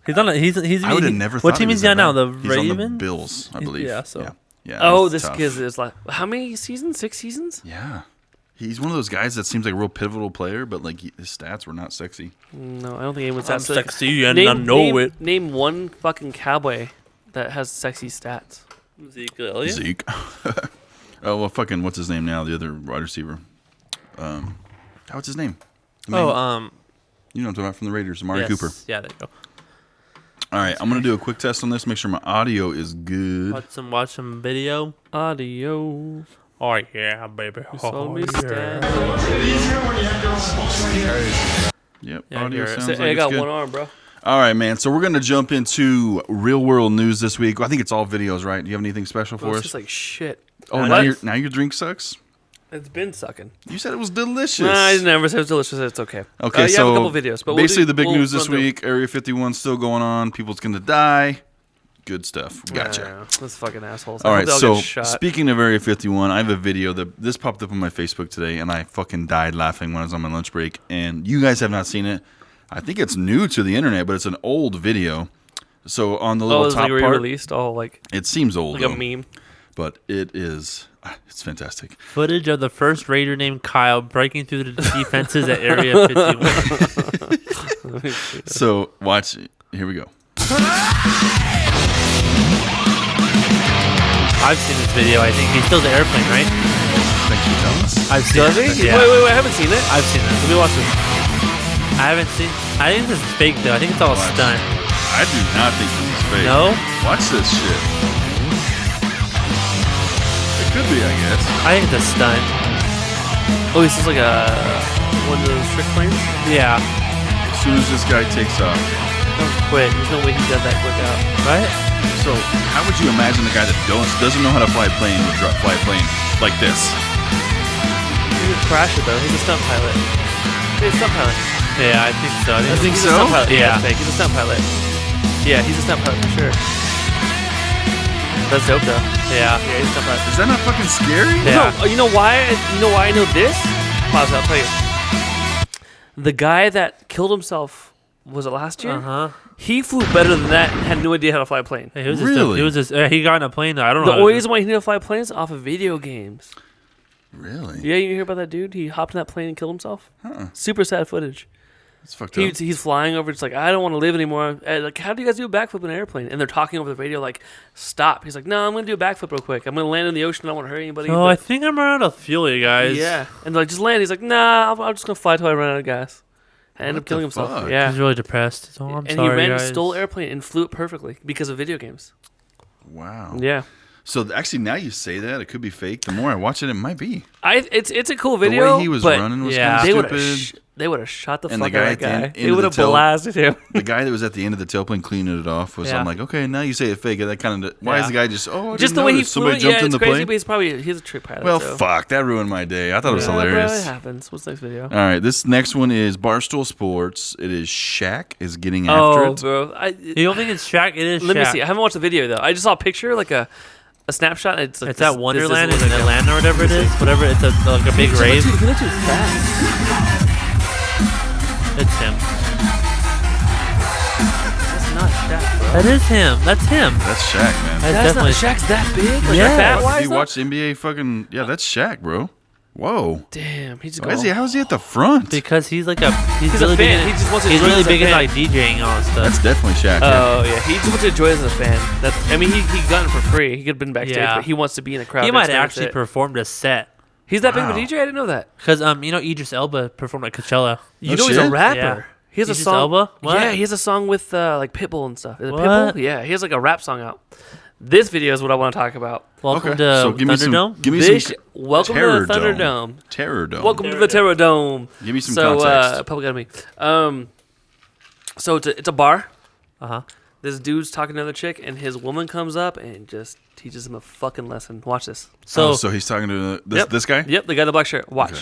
He's on. He's. I would have never thought What team he is was he on that now? bad. The He's on Ravens. the Bills, I believe. Yeah, so- Yeah, Oh, he's this tough. kid is like how many seasons? 6 seasons? Yeah. He's one of those guys that seems like a real pivotal player, but like his stats were not sexy. No, I don't think anyone's I'm that sick. sexy and I know it. Name one fucking cowboy that has sexy stats. Zeke Elliott. Zeke. Oh, well, fucking, what's his name now? The other wide receiver. What's his name? Oh, You know what I'm talking about from the Raiders, Amari yes. Cooper. Yeah, there you go. All right, I'm going to do a quick test on this, make sure my audio is good. Watch some video. Audio. Oh yeah, baby. You saw me yeah. stand. Yep, Yeah, audio you're- sounds Say, like I it's got good. one arm, bro. All right, man, so we're going to jump into real-world news this week. I think it's all videos, right? Do you have anything special Bro, for it's us? just like shit. Oh, What? now your drink sucks? It's been sucking. You said it was delicious. Nah, I never said it was delicious. It's okay. Okay, you so have a couple videos, but basically we'll the big we'll news this run through. week, Area 51 still going on. People's going to die. Good stuff. Gotcha. Yeah, those fucking assholes. All I right, hope they all so get shot. speaking of Area 51, I have a video that this popped up on my Facebook today, and I fucking died laughing when I was on my lunch break. And you guys have not seen it. I think it's new to the internet, but it's an old video. So on the little it's top like part, re-released, all like it seems old, a though, meme. but it is. It's fantastic. Footage of the first Raider named Kyle breaking through the defenses at Area 51. So watch. Here we go. I've seen this video. I think he steals the airplane, right? Thanks for telling us. I've seen Does it. he? Yeah. Wait, I haven't seen it. I've seen it. Let me watch this. I haven't seen. I think this is fake though. I think it's all a Watch. stunt. I do not think this is fake. No? Watch this shit. It could be, I guess. I think it's a stunt. Oh, this is like one of those trick planes. Yeah. As soon as this guy takes off. That was quick. There's no way he got that quick out. Right? So how would you imagine the guy that doesn't know how to fly a plane would fly a plane like this? He would crash it though. He's a stunt pilot. He's a stunt pilot. Yeah, I think so. I think He's so? a stunt pilot. Yeah. That's fake. He's a stunt pilot. Yeah, he's a stunt pilot for sure. That's dope though. Yeah. Yeah, he's a stunt pilot. Is that not fucking scary? Yeah. No, you know why? You know why I know this? Pause. I'll tell you. The guy that killed himself was it last year? He flew better than that and had no idea how to fly a plane. Hey, he was Really? he got in a plane though. I don't The know. only reason why he knew how to fly planes off of video games. Really? Yeah, you hear about that dude? He hopped in that plane and killed himself. Super sad footage. That's fucked up. He's flying over. It's like I don't want to live anymore. Like, how do you guys do a backflip in an airplane? And they're talking over the radio like, stop. He's like, no, I'm gonna do a backflip real quick. I'm gonna land in the ocean. I don't want to hurt anybody. Oh, but- I think I'm out of fuel, you guys. yeah. And they're like, just land. He's like, nah, I'm just gonna fly till I run out of gas. And end up killing himself. fuck? Yeah. He's really depressed. Oh, I'm And sorry, he ran, guys. stole an airplane and flew it perfectly because of video games. Wow. Yeah. So actually, now you say that it could be fake. The more I watch it, it might be. It's a cool The video. way he was but running was yeah, kind They of would stupid. they would have shot the And the fuck guy out at of the that guy. end They of would the have tail- blasted him. The guy that was at the end of the tailplane cleaning it off was. Yeah. I'm like, okay, now you say it fake. That kind of. Why is Yeah. the guy just? Oh, I Just didn't the way he notice. flew Somebody it. jumped Yeah, in the it's crazy, plane. but he's a trick pilot. Well, so. fuck, that ruined my day. I thought it was Yeah, bro, hilarious. it happens. What's the next video? All right, this next one is Barstool Sports. It is Shaq is getting after Oh, it. bro. You don't think it's Shaq? It is Let Shaq. me see. I haven't watched the video though. I just saw a picture, like a snapshot. It's like It's at Wonderland in like Atlanta or whatever it is. Whatever. It's like a big rave. Dude, he looks too fat. It's him. That's not Shaq, bro. That is him. That's him. That's Shaq, man. That's not definitely. Shaq's that big. Like, Yeah. fat If wise. you watch NBA fucking that's Shaq, bro. Whoa. Damn, he just Why is he? How is he at the front? Because he's like he's He's a really fan. big. He just wants to He's enjoy really as a big in fan. like DJing and all that stuff. That's definitely Shaq. Yeah. Oh yeah, he just wants to enjoy it as a fan. That's. I mean, he got it for free. He could have been backstage, Yeah. but he wants to be in the crowd. He and might experience actually it. performed a set. He's that big of a Wow. DJ. I didn't know that. Because you know Idris Elba performed at Coachella. You No know he's a shit? rapper. Yeah. He has Idris a song. Elba? What? Yeah, he has a song with like Pitbull and stuff. Is it What? Pitbull? Yeah, he has like a rap song out. This video is what I want to talk about. Welcome Okay, to so give me some. Thunderdome. Give me This, some. welcome to Terror the Thunderdome. Terror Dome. Welcome to the Terror Dome. Give me some So, context. Public Enemy. So it's a bar. Uh-huh. This dude's talking to another chick, and his woman comes up and just teaches him a fucking lesson. Watch this. So, So he's talking to this Yep. this guy. Yep, the guy in the black shirt. Watch. Okay.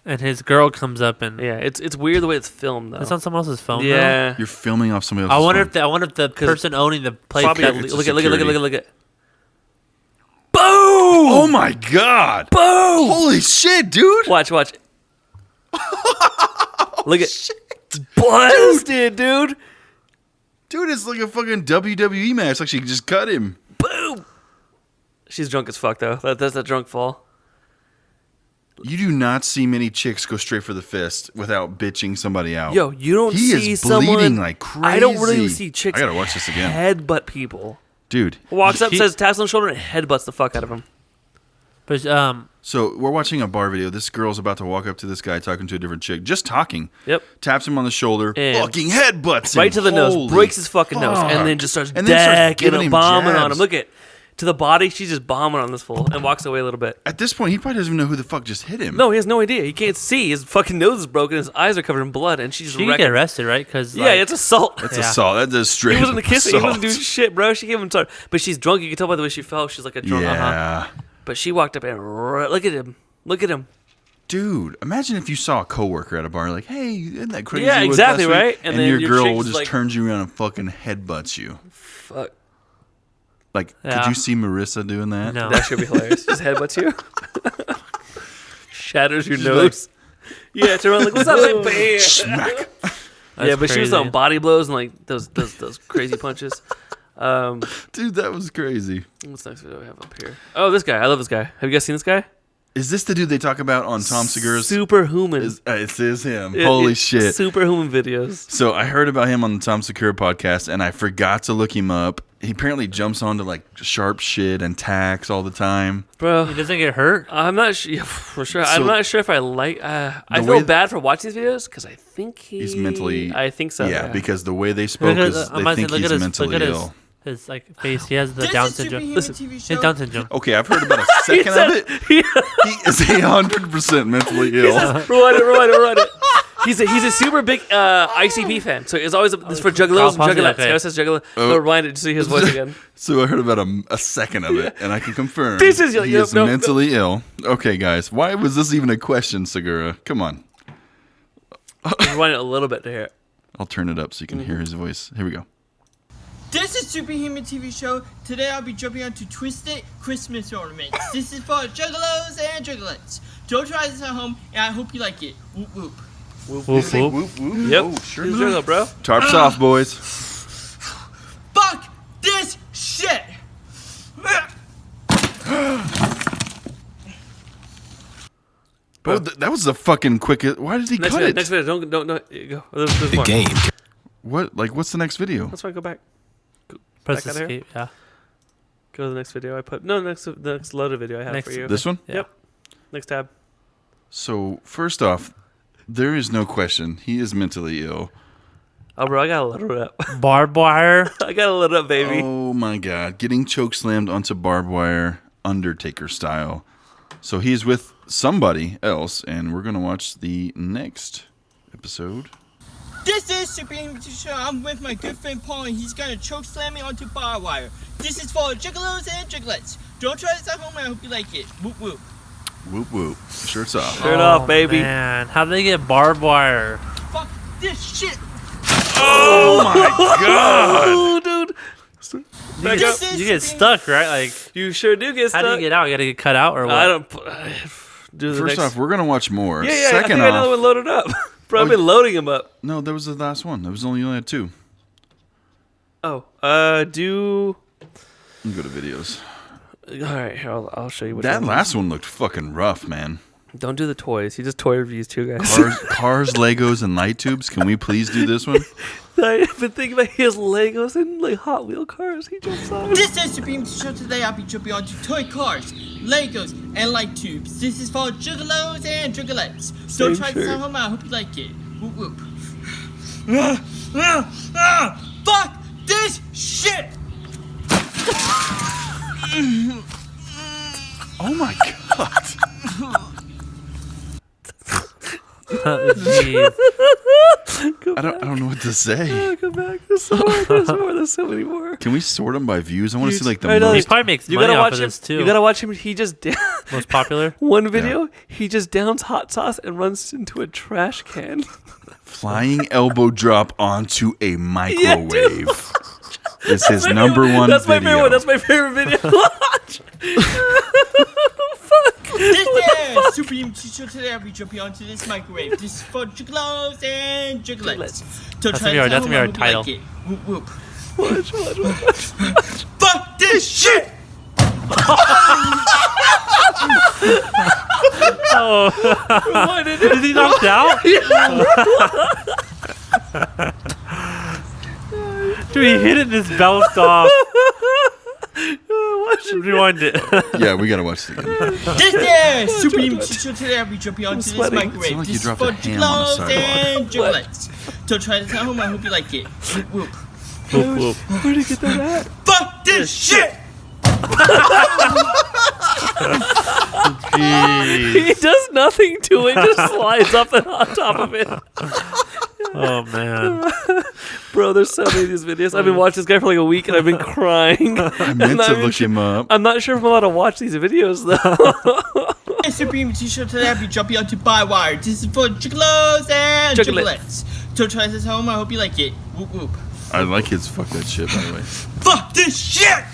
and his girl comes up and Yeah, it's weird the way it's filmed though. it's on someone else's phone. though? Yeah. You're filming off somebody else's I wonder phone. if the person owning the place. Probably got- it's look a at security. look at. Boom! Oh my god! Boom! Holy shit, dude! Watch. Look at blasted, dude. Dude, it's like a fucking WWE match. Like she just cut him. Boom. She's drunk as fuck though. That's a drunk fall. You do not see many chicks go straight for the fist without bitching somebody out. Yo, you don't He see is bleeding someone like I don't really crazy. see chicks. I gotta watch this again. Headbutt people. Dude. Walks up, She- says taps on the shoulder, and headbutts the fuck out of him. But So we're watching a bar video. This girl's about to walk up to this guy talking to a different chick, just talking. Yep. Taps him on the shoulder, And fucking headbutts him. Right to the nose, Holy breaks his fucking nose, fuck. and then just starts And then starts decking giving and him bombing on jabs. him. Look at to the body, she's just bombing on this fool and walks away a little bit. At this point, he probably doesn't even know who the fuck just hit him. No, he has no idea. He can't see. His fucking nose is broken. His eyes are covered in blood, and she's she could wrecking. get arrested, right? Because Yeah, it's assault. That's Yeah. assault. That's a straight He wasn't kissing. He assault. wasn't doing shit, bro. She gave him time. But she's drunk. You can tell by the way she fell. She's like a drunk. Yeah. But she walked up and look at him. Look at him. Dude, imagine if you saw a coworker at a bar like, hey, isn't that crazy? Yeah, what exactly, last week?" right? And, And then your your girl chick's just like- turns you around and fucking headbutts you. Fuck. Like, Yeah. could you see Marissa doing that? no. That should be hilarious. Just headbutts you. Shatters your She's nose. Yeah, turn around like, what's up, like, bam. Smack. Yeah, but she was crazy. throwing body blows and like those crazy punches. Dude, that was crazy. What's the next video we have up here? Oh, this guy. I love this guy. Have you guys seen this guy? Is this the dude they talk about on Tom Segura's? Superhuman. It is him. Holy shit. Superhuman videos. So I heard about him on the Tom Segura podcast, and I forgot to look him up. He apparently jumps onto like sharp shit and tacks all the time. Bro, He doesn't get hurt. I'm not sure for sure. So- I'm not sure if I like. I The feel way- bad for watching these videos because I think He's mentally. I think so. Yeah, because the way they spoke Because, is I'm they about to think say, he's look at mentally ill. His like face. He has the This Down is syndrome. Superhuman Listen, TV His show. Down syndrome. Okay, I've heard about a second of it. He is 100% mentally ill. Rewind it. He's a super big ICP fan, so it's always this for Juggalos and pause it, Juggalettes. okay. He always says Juggalo. Oh. So rewind it to see his voice again. So I heard about a second of it, and I can confirm This is- he is mentally ill. Okay, guys, why was this even a question, Segura? Come on. Rewind it a little bit to hear it. I'll turn it up so you can hear his voice. Here we go. This is Superhuman TV show. Today I'll be jumping onto Twisted Christmas ornaments. This is for Juggalos and Juggalettes. Don't try this at home, and I hope you like it. Whoop whoop. Whoop, whoop. Whoop, whoop. Yep. Oh, sure He's enough. Juggalo, bro. Tarps off, boys. Fuck this shit. Bro, that was the fucking quickest. Why did he Next cut video. it? Next video. Don't go. There's more. game. What? Like, what's the next video? That's why I go back. Press Back out of here? escape. Yeah. Go to the next video I put. No, the next loaded video I have Next- for you. This one? Yeah. Yep. Next tab. So, first off, there is no question. He is mentally ill. Oh, bro, I got a load it up. Barbed wire. I got a load it up, baby. Oh, my God. Getting choke slammed onto barbed wire, Undertaker style. So, he's with somebody else, and we're going to watch the next episode. This is Superhuman TV show. I'm with my good friend Paul, and he's gonna choke slam me onto barbed wire. This is for Juggalos and Juggalettes. Don't try this at home. I hope you like it. Whoop whoop. Whoop, whoop. Shirts off. Shirt off, baby. Man, how do they get barbed wire? Fuck this shit. Oh, my God. Oh, dude. Back up. This is You get Superhuman- stuck, right? Like, You sure do get how stuck. do you get out? You gotta get cut out or what? I don't do the First next. off, we're going to watch more. Yeah, I Second think another off, one loaded up. Bro, I've Oh, been loading them up. no, that was the last one. That was only, you only had two. Oh, do. You can go to videos. All right, here I'll show you what. That last one looked fucking rough, man. Don't do the toys. He just toy reviews too, guys. Cars, Legos, and light tubes. Can we please do this one? I've been thinking about his Legos and like Hot Wheel cars. He jumps on. This is Superhuman TV show. Today I'll be jumping onto toy cars, Legos, and light tubes. This is for Juggalos and Juggalettes. Same Don't try this shirt. at home. I hope you like it. Whoop whoop. Fuck this shit. Oh my God. Jeez. I don't know what to say. Oh, come back. There's more. There's more. There's so many more. Can we sort them by views? I want to see like the I know. He most. probably makes You money gotta off watch of him. this too. You gotta watch him. He just Most popular. one video. He just downs hot sauce and runs into a trash can. Flying elbow drop onto a Yeah, microwave. dude. It's his number one That's my video. favorite one. That's my favorite video. Watch. This is Superhuman TV show. Today I'll be jumping onto this microwave. This is for Juggalos and Juggalettes. Don't That's try gonna be our- this at that's home. gonna I be hope our you like it. Whoop whoop. Watch. Fuck this shit. Why did it? Is he knocked out? Dude, he hit it and just bounced off. Rewind it. Yeah, we gotta watch it again. This is Superhuman TV show. Today I'll be jumping onto this sweating. microwave. Sound like you This is dropped for a ham on the Juggalos sidewalk. and Juggalettes. Don't try this at home. I hope you like it. Whoop whoop. Whoop, whoop. Where'd he get that at? Fuck this shit. Jeez. He does nothing to it. Just slides up and on top of it. Oh man. Bro, there's so many of these videos. I've been watching this guy for like a week and I've been crying. I meant to look him up. I'm not sure if I'm allowed to watch these videos though. This is Superhuman TV show. Today I'll be jumping onto by wire. This is for Juggalos and Juggalettes. Juggalettes. Don't try this at home. I hope you like it. Whoop whoop. I like his fuck that shit, by the way. Fuck this shit.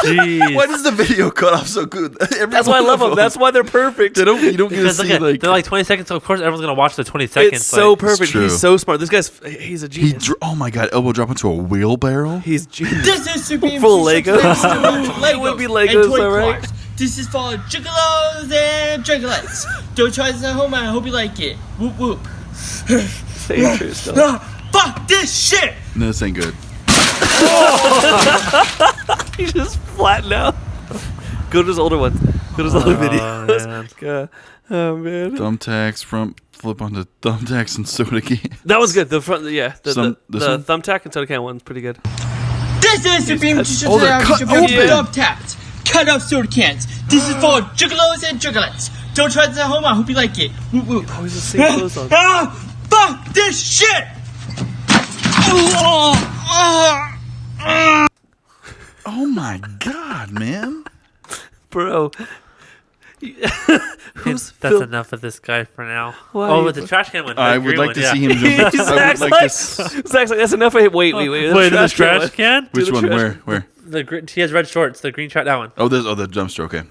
Jeez. Why does the video cut off so good? That's why I love them. That's why they're perfect. You don't get to Because see they're like 20 seconds, so of course everyone's gonna watch the 20 seconds. It's so perfect. true. He's so smart. This he's a genius. oh my god, elbow drop into a wheelbarrow. He's genius. This is Super Full MC Show. Legos. Legos It would be and Legos, toy alright? cars. This is for Juggalos and Juggalettes. Don't try this at home. I hope you like it. Whoop whoop. Stay true still. Fuck this shit. No, this ain't good. He just flattened out. Go to his older ones. Go to his older videos. Man. Oh man. Thumbtacks, front flip onto thumbtacks and soda can. That was good. The front, yeah. This The one? thumbtack and soda can one's pretty good. This is Super MC Show. Oh, they're cut open. Dump tapped. Cut up soda cans. This is for Juggalos and Juggalettes. Don't try this at home. I hope you like it. Whoop whoop. Always the same clothes on. Fuck this shit. Oh my god, man. Bro. Who's That's Phil? enough of this guy for now. Why Oh, you- with the trash can one. I the would green like one, to yeah. see him jump. I would Zach's like like, to Zach's like, that's enough. Wait. Wait, the trash can? Which the one? trash- Where? He has red shorts. The green trash. That one. Oh, the dumpster. Okay.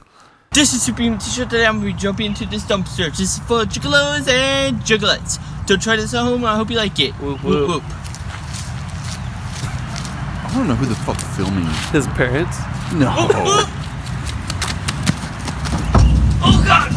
This is Super MC Show. Today I'm gonna be jumping into this dumpster. This is for Juggalos and Juggalettes. Don't try this at home. I hope you like it. Whoop, Whoop whoop. whoop. I don't know who the fuck filming. His parents. No. Oh god!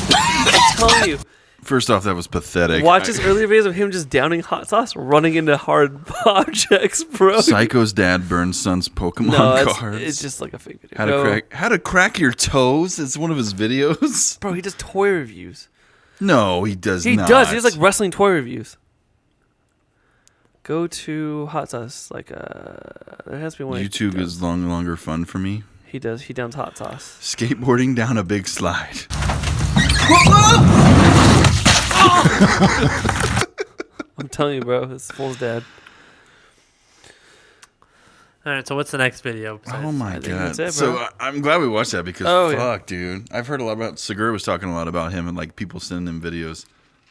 I'm telling you. First off, that was pathetic. Watch his earlier videos of him just downing hot sauce, running into hard objects, bro. Psycho's dad burns son's Pokemon No, cards. it's just like a fake video. How to crack your toes? It's one of his videos. Bro, he does toy reviews. No, he does He not. does. He does like wrestling toy reviews. Go to hot sauce. Like there has to be one. YouTube is no longer fun for me. He does. He downs hot sauce. Skateboarding down a big slide. I'm telling you, bro. This fool's dead. All right. So what's the next video? Oh my think god! that's it, So bro. I'm glad we watched that because Oh, yeah. fuck, dude, I've heard a lot about. Segura was talking a lot about him and like people sending him videos.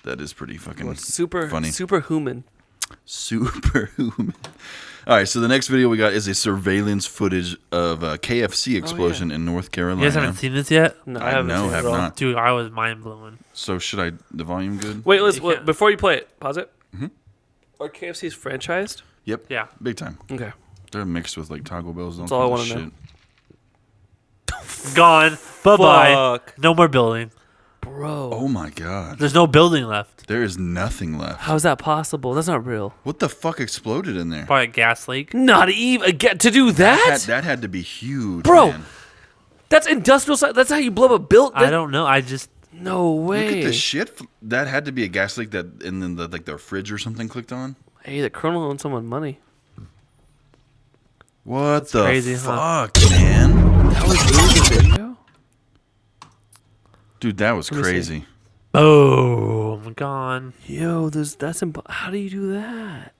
That is pretty fucking Super funny. Super human. Superhuman. All right, so the next video we got is a surveillance footage of a KFC explosion in North Carolina. You guys haven't seen this yet? No, I haven't know, seen it have at all. not. Dude, I was mind blown. So should I? The volume good? Wait, You can't. before you play it, pause it. Mm-hmm. Are KFC's franchised? Yep. Yeah. Big time. Okay. They're mixed with like Taco Bell's. That's all I want to know. Gone. Bye bye. Fuck. No more building. Bro. Oh my god. There's no building left. There is nothing left. How's that possible? That's not real. What the fuck exploded in there? Probably a gas leak. Not even again to do that, That had to be huge, Bro. man. That's industrial. That's how you blow up a building. I don't know. I just. No way. Look at the shit. That had to be a gas leak that, and then the fridge or something clicked on. Hey, the colonel owns someone money. What the crazy, huh? fuck, man? That was really the video. Dude, that was Let me see. crazy. Boom. Gone. Yo, how do you do that?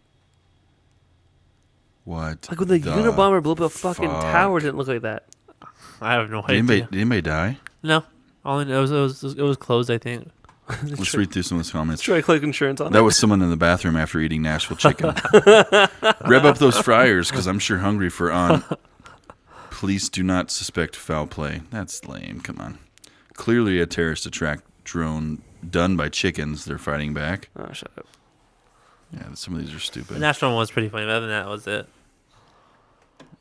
What? Like when the Unabomber blew up a fucking fuck? tower, didn't look like that. I have no Did idea. anybody die? No. All I know is it was closed, I think. Let's read through some of the comments. Try to click insurance on That it. was someone in the bathroom after eating Nashville chicken. Rev up those fryers because I'm sure hungry for on. Police do not suspect foul play. That's lame. Come on. Clearly a terrorist attack drone done by chickens. They're fighting back. Oh, shut up. Yeah, some of these are The stupid. national one was pretty funny. But other than that, was it.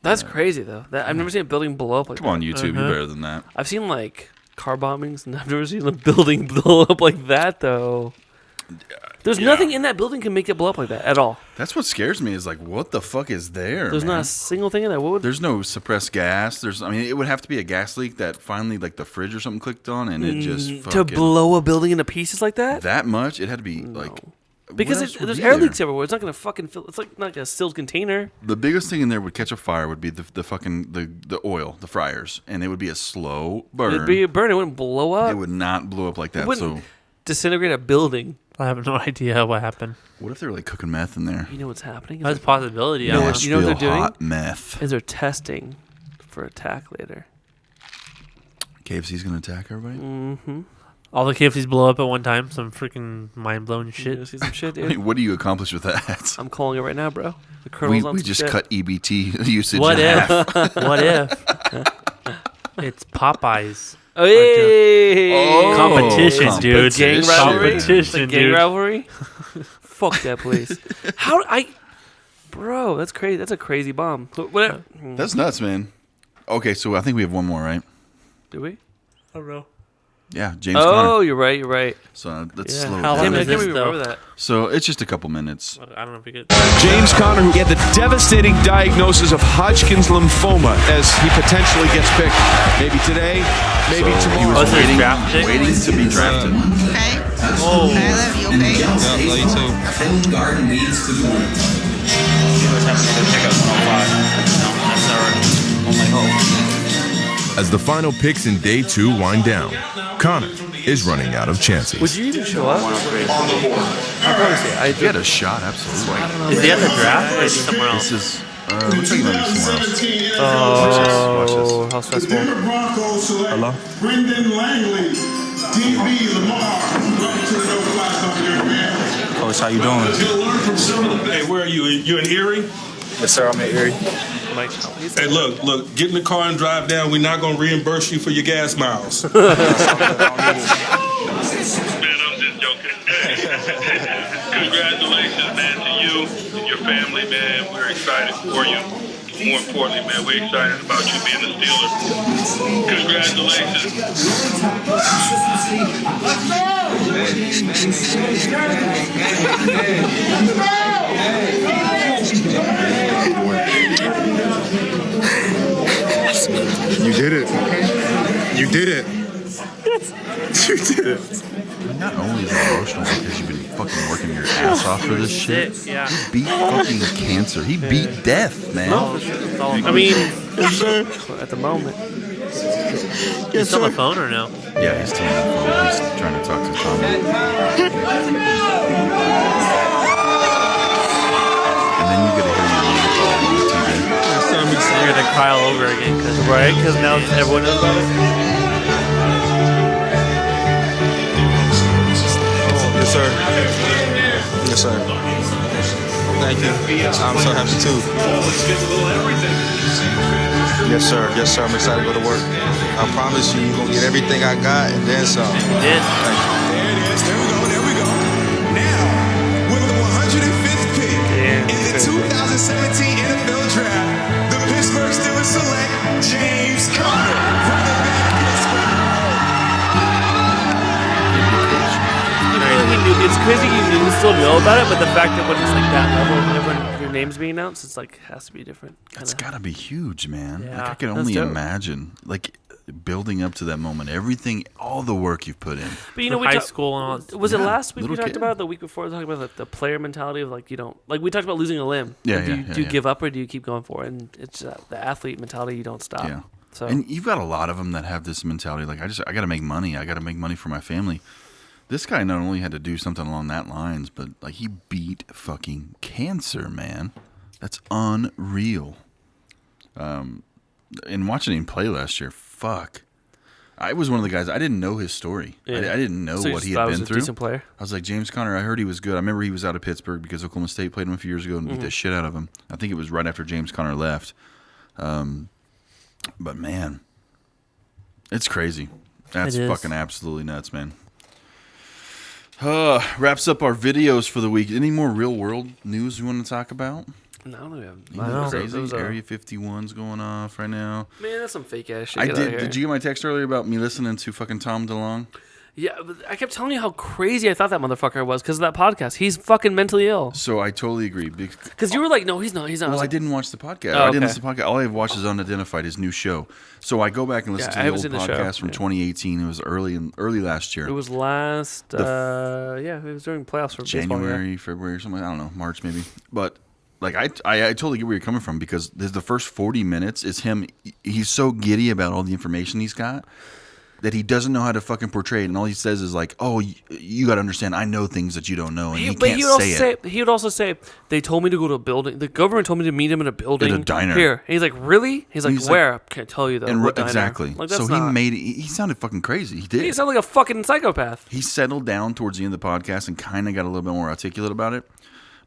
That's crazy though. I've never seen a building blow up like Come that. on, YouTube. You're better than that. I've seen like car bombings, and I've never seen a building blow up like that though. There's nothing in that building can make it blow up like that at all. That's what scares me is like, what the fuck is there? There's man? not a single thing in there. What would There's no suppressed gas. I mean, it would have to be a gas leak that finally, like, the fridge or something clicked on, and it just to fucking blow a building into pieces like that? that much. It had to be like Because what else would there's be air there? leaks everywhere. It's not gonna fucking fill. It's like not a sealed container. The biggest thing in there would catch a fire would be the fucking the oil, the fryers, and it would be a slow burn. It'd be a burn. It wouldn't blow up. It would not blow up like that. wouldn't So, disintegrate a building. I have no idea what happened. what if they were like cooking meth in there? You know what's happening? That's a possibility. know I what- don't you know what they're Nashville doing? hot meth. Is they're testing for attack later. KFC's gonna attack everybody. Mm-hmm. All the KFCs blow up at one time. Some freaking mind-blowing You shit. wanna see some shit, I dude? mean, what do you accomplish with that? I'm calling it right now, bro. The kernels on We some just shit. cut EBT usage What in if? half. What if? It's Popeyes. Oh, hey! Oh, Competition, dude. The gang rivalry. Competition, The gang dude. rivalry. Fuck that place. Bro, that's crazy. That's a crazy bomb. What? That's nuts, man. Okay, so I think we have one more, right? Do we? I don't know. Yeah, James Oh, Conner. you're right. You're right. So let's Yeah, slow it how down. long Damn, I is can't this, even though? remember that. So it's just a couple minutes. I don't know if we could. James Conner, who get the devastating diagnosis of Hodgkin's lymphoma as he potentially gets picked. Maybe today, maybe So he tomorrow. was Oh, so he's waiting, drafted? waiting to be drafted. Okay. Oh. I love you, okay? Love you too. Guard leads to the room. As the final picks in day 2 wind down, Connor is running out of chances. Would you even show up? I'll probably say I If he had a shot, absolutely. Is he at the draft or is he somewhere else? This is, looks like he might be somewhere else. Oh, how stressful. Denver Broncos select Brendan Langley, DB Lamar. Welcome to the No Fly Zone, young man. Coach, how you doing? You'll learn from some of the best. Hey, where are you? You in Erie? Yes, sir. I'm in Erie. Mike, Hey, look, get in the car and drive down. We're not going to reimburse you for your gas miles. Man, I'm just joking. Congratulations, man, to you and your family, man. We're excited for you. More importantly, man, we're excited about you being a Steeler. Congratulations. You did it. You did it. You did it. Not only is it emotional because you've been fucking working your ass off for this shit. Sick, yeah. He beat fucking cancer. He beat death, man. I mean, at the moment. He's still on the phone or no? Yeah, he's still on the phone. He's trying to talk to Tom. And then you get to hear your name called on TV. You're gonna cry all over again, because now everyone knows about it. Yes, sir. Yes, sir. Thank you. I'm so happy too. Yes, sir. Yes, sir. I'm excited to go to work. I promise you, you're gonna get everything I got and then some. Did. Thank you. There it is. There we go. There we go. Now, with the 105th pick in the 2017 NFL Draft, the Pittsburgh Steelers select James Conner, running back Pittsburgh. It's crazy you still know about it, but the fact that when it's like that level, whenever your name's being announced, it's like has to be different. That's got to be huge, man. Yeah, like I can that's only dope. imagine, like building up to that moment, everything, all the work you've put in. But you know, From high school and all. Was it Yeah, last week we little talked kid. about it? The week before we talked about the player mentality of like you don't like we talked about losing a limb. Yeah, Like, do yeah, you, yeah, do you yeah. give up or do you keep going for it? And it's the athlete mentality. You don't stop. Yeah. So And you've got a lot of them that have this mentality, like I got to make money. I got to make money for my family. This guy not only had to do something along that lines, but like he beat fucking cancer, man. That's unreal. And watching him play last year, fuck. I was one of the guys. I didn't know his story. Yeah. I didn't know So you what just he thought had he was been a through. decent player? I was like, James Conner, I heard he was good. I remember he was out of Pittsburgh because Oklahoma State played him a few years ago and beat the shit out of him. I think it was right after James Conner left. But man, it's crazy. That's It is. fucking absolutely nuts, man. Wraps up our videos for the week. Any more real world news you want to talk about? no, I don't have. Anything crazy? Area 51's going off right now. Man, that's some fake ass shit. I Get outta did. here. Did you get my text earlier about me listening to fucking Tom DeLonge? Yeah, but I kept telling you how crazy I thought that motherfucker was because of that podcast. He's fucking mentally ill. So I totally agree. Because you were like, no, he's not. He's not. Well, I was like, didn't watch the podcast. Oh, I didn't okay. listen to the podcast. All I've watched is Unidentified, his new show. So I go back and listen Yeah, I to the haven't old seen the show. podcast from Yeah. 2018. It was early last year. It was last. Yeah, it was during playoffs for baseball, yeah. January, February, or something. I don't know, March maybe. But like I totally get where you're coming from because the first 40 minutes is him. He's so giddy about all the information he's got that he doesn't know how to fucking portray it, and all he says is like, "Oh, you got to understand, I know things that you don't know," and he can't say it. He would also say, "They told me to go to a building. The government told me to meet him in a building, in a diner here." And he's like, "Really?" He's like, "Where? I can't tell you though." And what diner?" exactly. Like, so he sounded fucking crazy. He did. He sounded like a fucking psychopath. He settled down towards the end of the podcast and kind of got a little bit more articulate about it.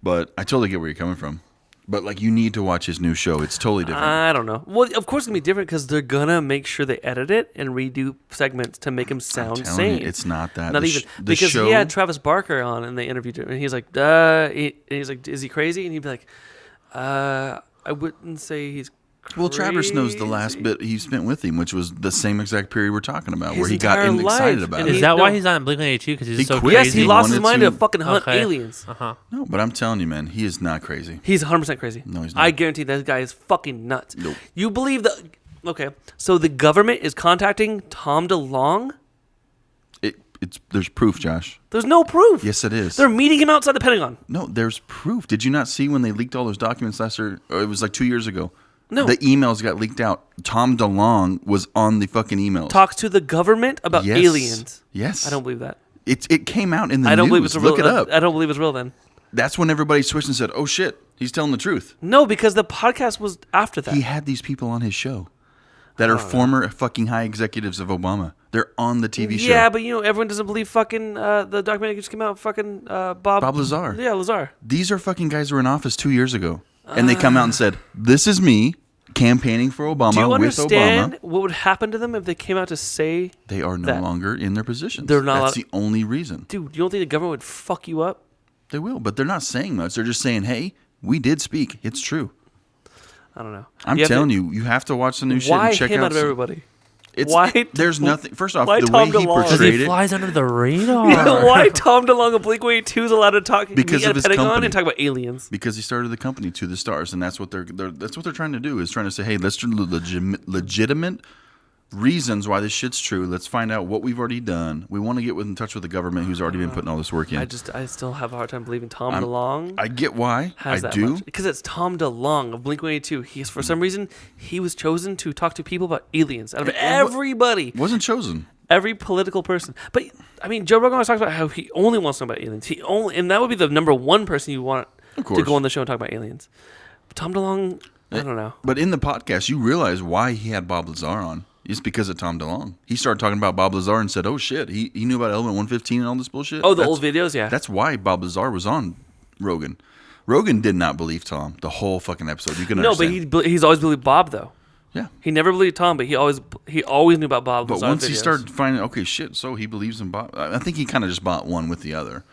But I totally get where you're coming from. But like, you need to watch his new show. It's totally different. I don't know. Well, of course it's gonna be different because they're gonna make sure they edit it and redo segments to make him sound sane. It's not that. Not even because he had Travis Barker on and they interviewed him and he's like, he's like, is he crazy? And he'd be like, I wouldn't say he's crazy. Well, Travis knows the last bit he spent with him, which was the same exact period we're talking about, His where he got entire excited life. about And it. Is that why he's on Blink-182? Because he's so quit. crazy? Yes, he lost his mind to to fucking hunt aliens. No, but I'm telling you, man, he is not crazy. He's 100% crazy. No, he's not. I guarantee that guy is fucking nuts. Nope. You believe that? Okay, so the government is contacting Tom DeLonge? There's proof, Josh. There's no proof. Yes, it is. They're meeting him outside the Pentagon. No, there's proof. Did you not see when they leaked all those documents last year? Or it was like 2 years ago. No. The emails got leaked out. Tom DeLonge was on the fucking emails. Talks to the government about Yes. aliens. Yes. I don't believe that. It came out in the I don't news. believe it's real. Look it up. I don't believe it's real then. That's when everybody switched and said, "Oh shit, he's telling the truth." No, because the podcast was after that. He had these people on his show that are former fucking high executives of Obama. They're on the TV show. Yeah, but you know, everyone doesn't believe fucking the documentary just came out. Fucking Bob Lazar. Yeah, Lazar. These are fucking guys who were in office 2 years ago, and they come out and said, "This is me campaigning for Obama Do you with understand Obama." what would happen to them if they came out to say They are no that? longer in their positions. They're not That's allowed- the only reason. Dude, you don't think the government would fuck you up? They will, but they're not saying much. They're just saying, "Hey, we did speak. It's true." I don't know. I'm telling you, you have to watch the new shit Why and check him out out of everybody? There's nothing. First off, why the Tom way he DeLonge? Because portrayed he it. flies under the radar. Yeah, why Tom DeLonge of Blink-182 is allowed to talk Because meet at of his Pentagon company. and talk about aliens? Because he started the company to the stars, and that's what they're trying to do, is trying to say, hey, let's do legitimate reasons why this shit's true. Let's find out what we've already done. We want to get in touch with the government who's already been putting all this work in. I still have a hard time believing Tom DeLonge. I get why. Has I that do. much. Because it's Tom DeLonge of Blink-182. He's for some reason he was chosen to talk to people about aliens out of everybody. Wasn't chosen. Every political person. But I mean, Joe Rogan always talks about how he only wants to know about aliens. And that would be the number one person you want to go on the show and talk about aliens. But Tom DeLonge, I don't know. But in the podcast, you realize why he had Bob Lazar on. It's because of Tom DeLonge. He started talking about Bob Lazar and said, "Oh shit, he knew about Element 115 and all this bullshit." Oh, the old videos, yeah. That's why Bob Lazar was on Rogan. Rogan did not believe Tom the whole fucking episode. You can understand. But he's always believed Bob though. Yeah. He never believed Tom, but he always knew about Bob. But Lazar once he videos. started finding, okay, shit, so he believes in Bob. I think he kind of just bought one with the other.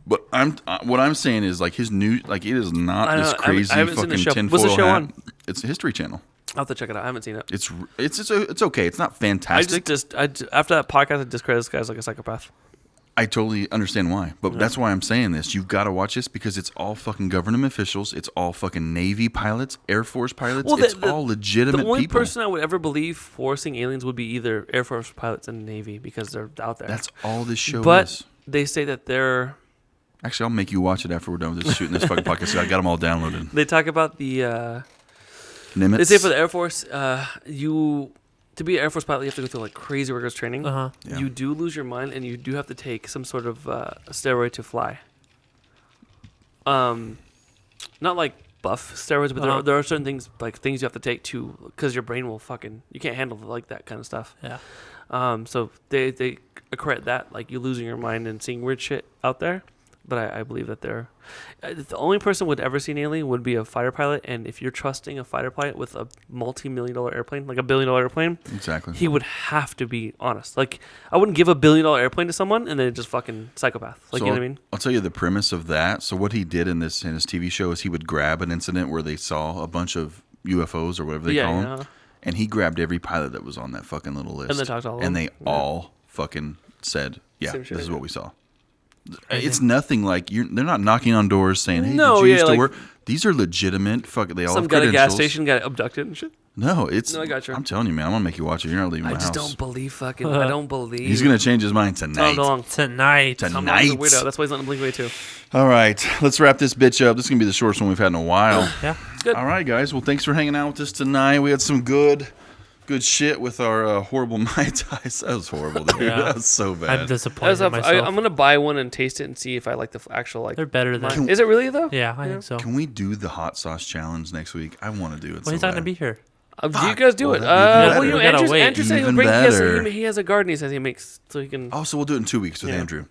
But what I'm saying is like his new, like it is not this crazy I haven't seen the fucking show. tinfoil What's the show hat. on? It's a History Channel. I'll have to check it out. I haven't seen it. It's okay. It's not fantastic. After that podcast, I discredit this guy's like a psychopath. I totally understand why, but that's why I'm saying this. You've got to watch this because it's all fucking government officials. It's all fucking Navy pilots, Air Force pilots. Well, it's all legitimate people. The only people. person I would ever believe forcing aliens would be either Air Force pilots and Navy because they're out there. That's all this show but is. They say that they're... Actually, I'll make you watch it after we're done with this shooting this fucking podcast. So I got them all downloaded. They talk about the... Nimitz. They say for the Air Force, to be an Air Force pilot, you have to go through like crazy rigorous training. Yeah. You do lose your mind, and you do have to take some sort of steroid to fly. Not like buff steroids, but there are certain things you have to take to because your brain will you can't handle like that kind of stuff. Yeah. So they credit that like you losing your mind and seeing weird shit out there. But I believe that the only person would ever see an alien would be a fighter pilot. And if you're trusting a fighter pilot with a multi-million-dollar airplane, like $1 billion airplane, exactly, he would have to be honest. Like I wouldn't give $1 billion airplane to someone and then just fucking psychopath. Like so you know what I mean? I'll tell you the premise of that. So what he did in his TV show is he would grab an incident where they saw a bunch of UFOs or whatever they call them, and he grabbed every pilot that was on that fucking little list, and they talked to all of and them. they all fucking said, "Yeah, Same shit, this is what we saw." It's nothing like they're not knocking on doors saying, "Hey, No, did you used yeah, to like- work?" These are legitimate. They all Some have guy at a credentials. gas station got abducted and shit. No, it's. No, I got you. I'm telling you, man. I'm gonna make you watch it. You're not leaving my I house. just don't believe fucking. I don't believe. He's gonna change his mind tonight. Tom Tonight. DeLonge's a weirdo. That's why he's not in Blink-182. All right, let's wrap this bitch up. This is gonna be the shortest one we've had in a while. Yeah. It's good. All right, guys. Well, thanks for hanging out with us tonight. We had some good good shit with our horrible Mai Tais. That was horrible, dude. Yeah. That was so bad. I'm disappointed in myself. I'm gonna buy one and taste it and see if I like the actual like. They're better than. Is it really though? Yeah, I think so. Can we do the hot sauce challenge next week? I want to do it. Well, he's not gonna be here. You guys do it. that'd be Well, better. Andrew said he'll Even bring. better. He has a garden. He says he makes so he can. Oh, so we'll do it in 2 weeks with Andrew.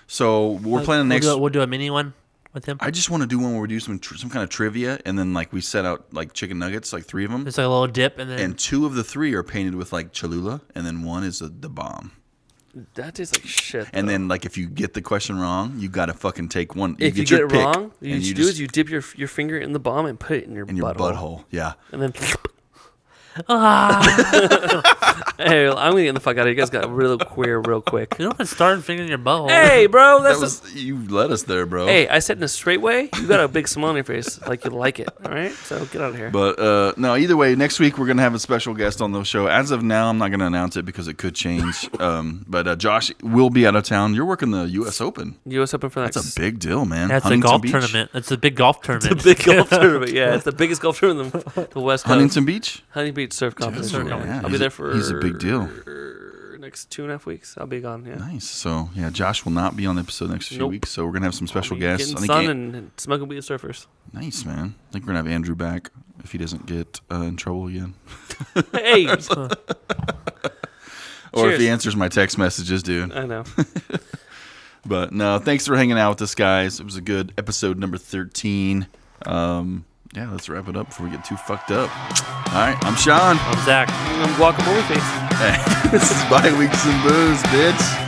So we're planning next. We'll do a mini one with him. I just want to do one where we do some kind of trivia, and then like we set out like chicken nuggets, like 3 of them. It's like a little dip, and then And 2 of the 3 are painted with like Cholula, and then 1 is the bomb. That tastes like shit. And though. then like if you get the question wrong, you got to fucking take one. If you get get your it pick, wrong, and what you do is you dip your finger in the bomb and put it in your butthole. Yeah. And then. Hey, I'm gonna get the fuck out of here. You guys got real queer real quick. You don't start fingering your butthole. Hey, bro, that's you led us there, bro. Hey, I said in a straight way. You got a big smile on your face, like you like it. All right, so get out of here. But no, either way, next week we're gonna have a special guest on the show. As of now, I'm not gonna announce it because it could change. But Josh will be out of town. You're working the U.S. Open. U.S. Open for that's a big deal, man. That's Huntington a golf Beach. tournament. It's a big golf tournament. It's a big golf tournament. Yeah, it's the biggest golf tournament in the West Coast. Huntington Beach. Huntington Beach surf competition. Yeah, I'll be there for. He's a big deal. Next 2.5 weeks, I'll be gone. Yeah. Nice. So yeah, Josh will not be on the episode next few weeks. So we're gonna have some special guests. Getting sun and smoking weed with surfers. Nice, man. I think we're gonna have Andrew back if he doesn't get in trouble again. Hey. Or if he answers my text messages, dude. I know. But no, thanks for hanging out with us, guys. It was a good episode number 13. Yeah, let's wrap it up before we get too fucked up. All right, I'm Sean. I'm Zach. I'm Guacamole Face. This is Bi Weeks and Booze, bitch.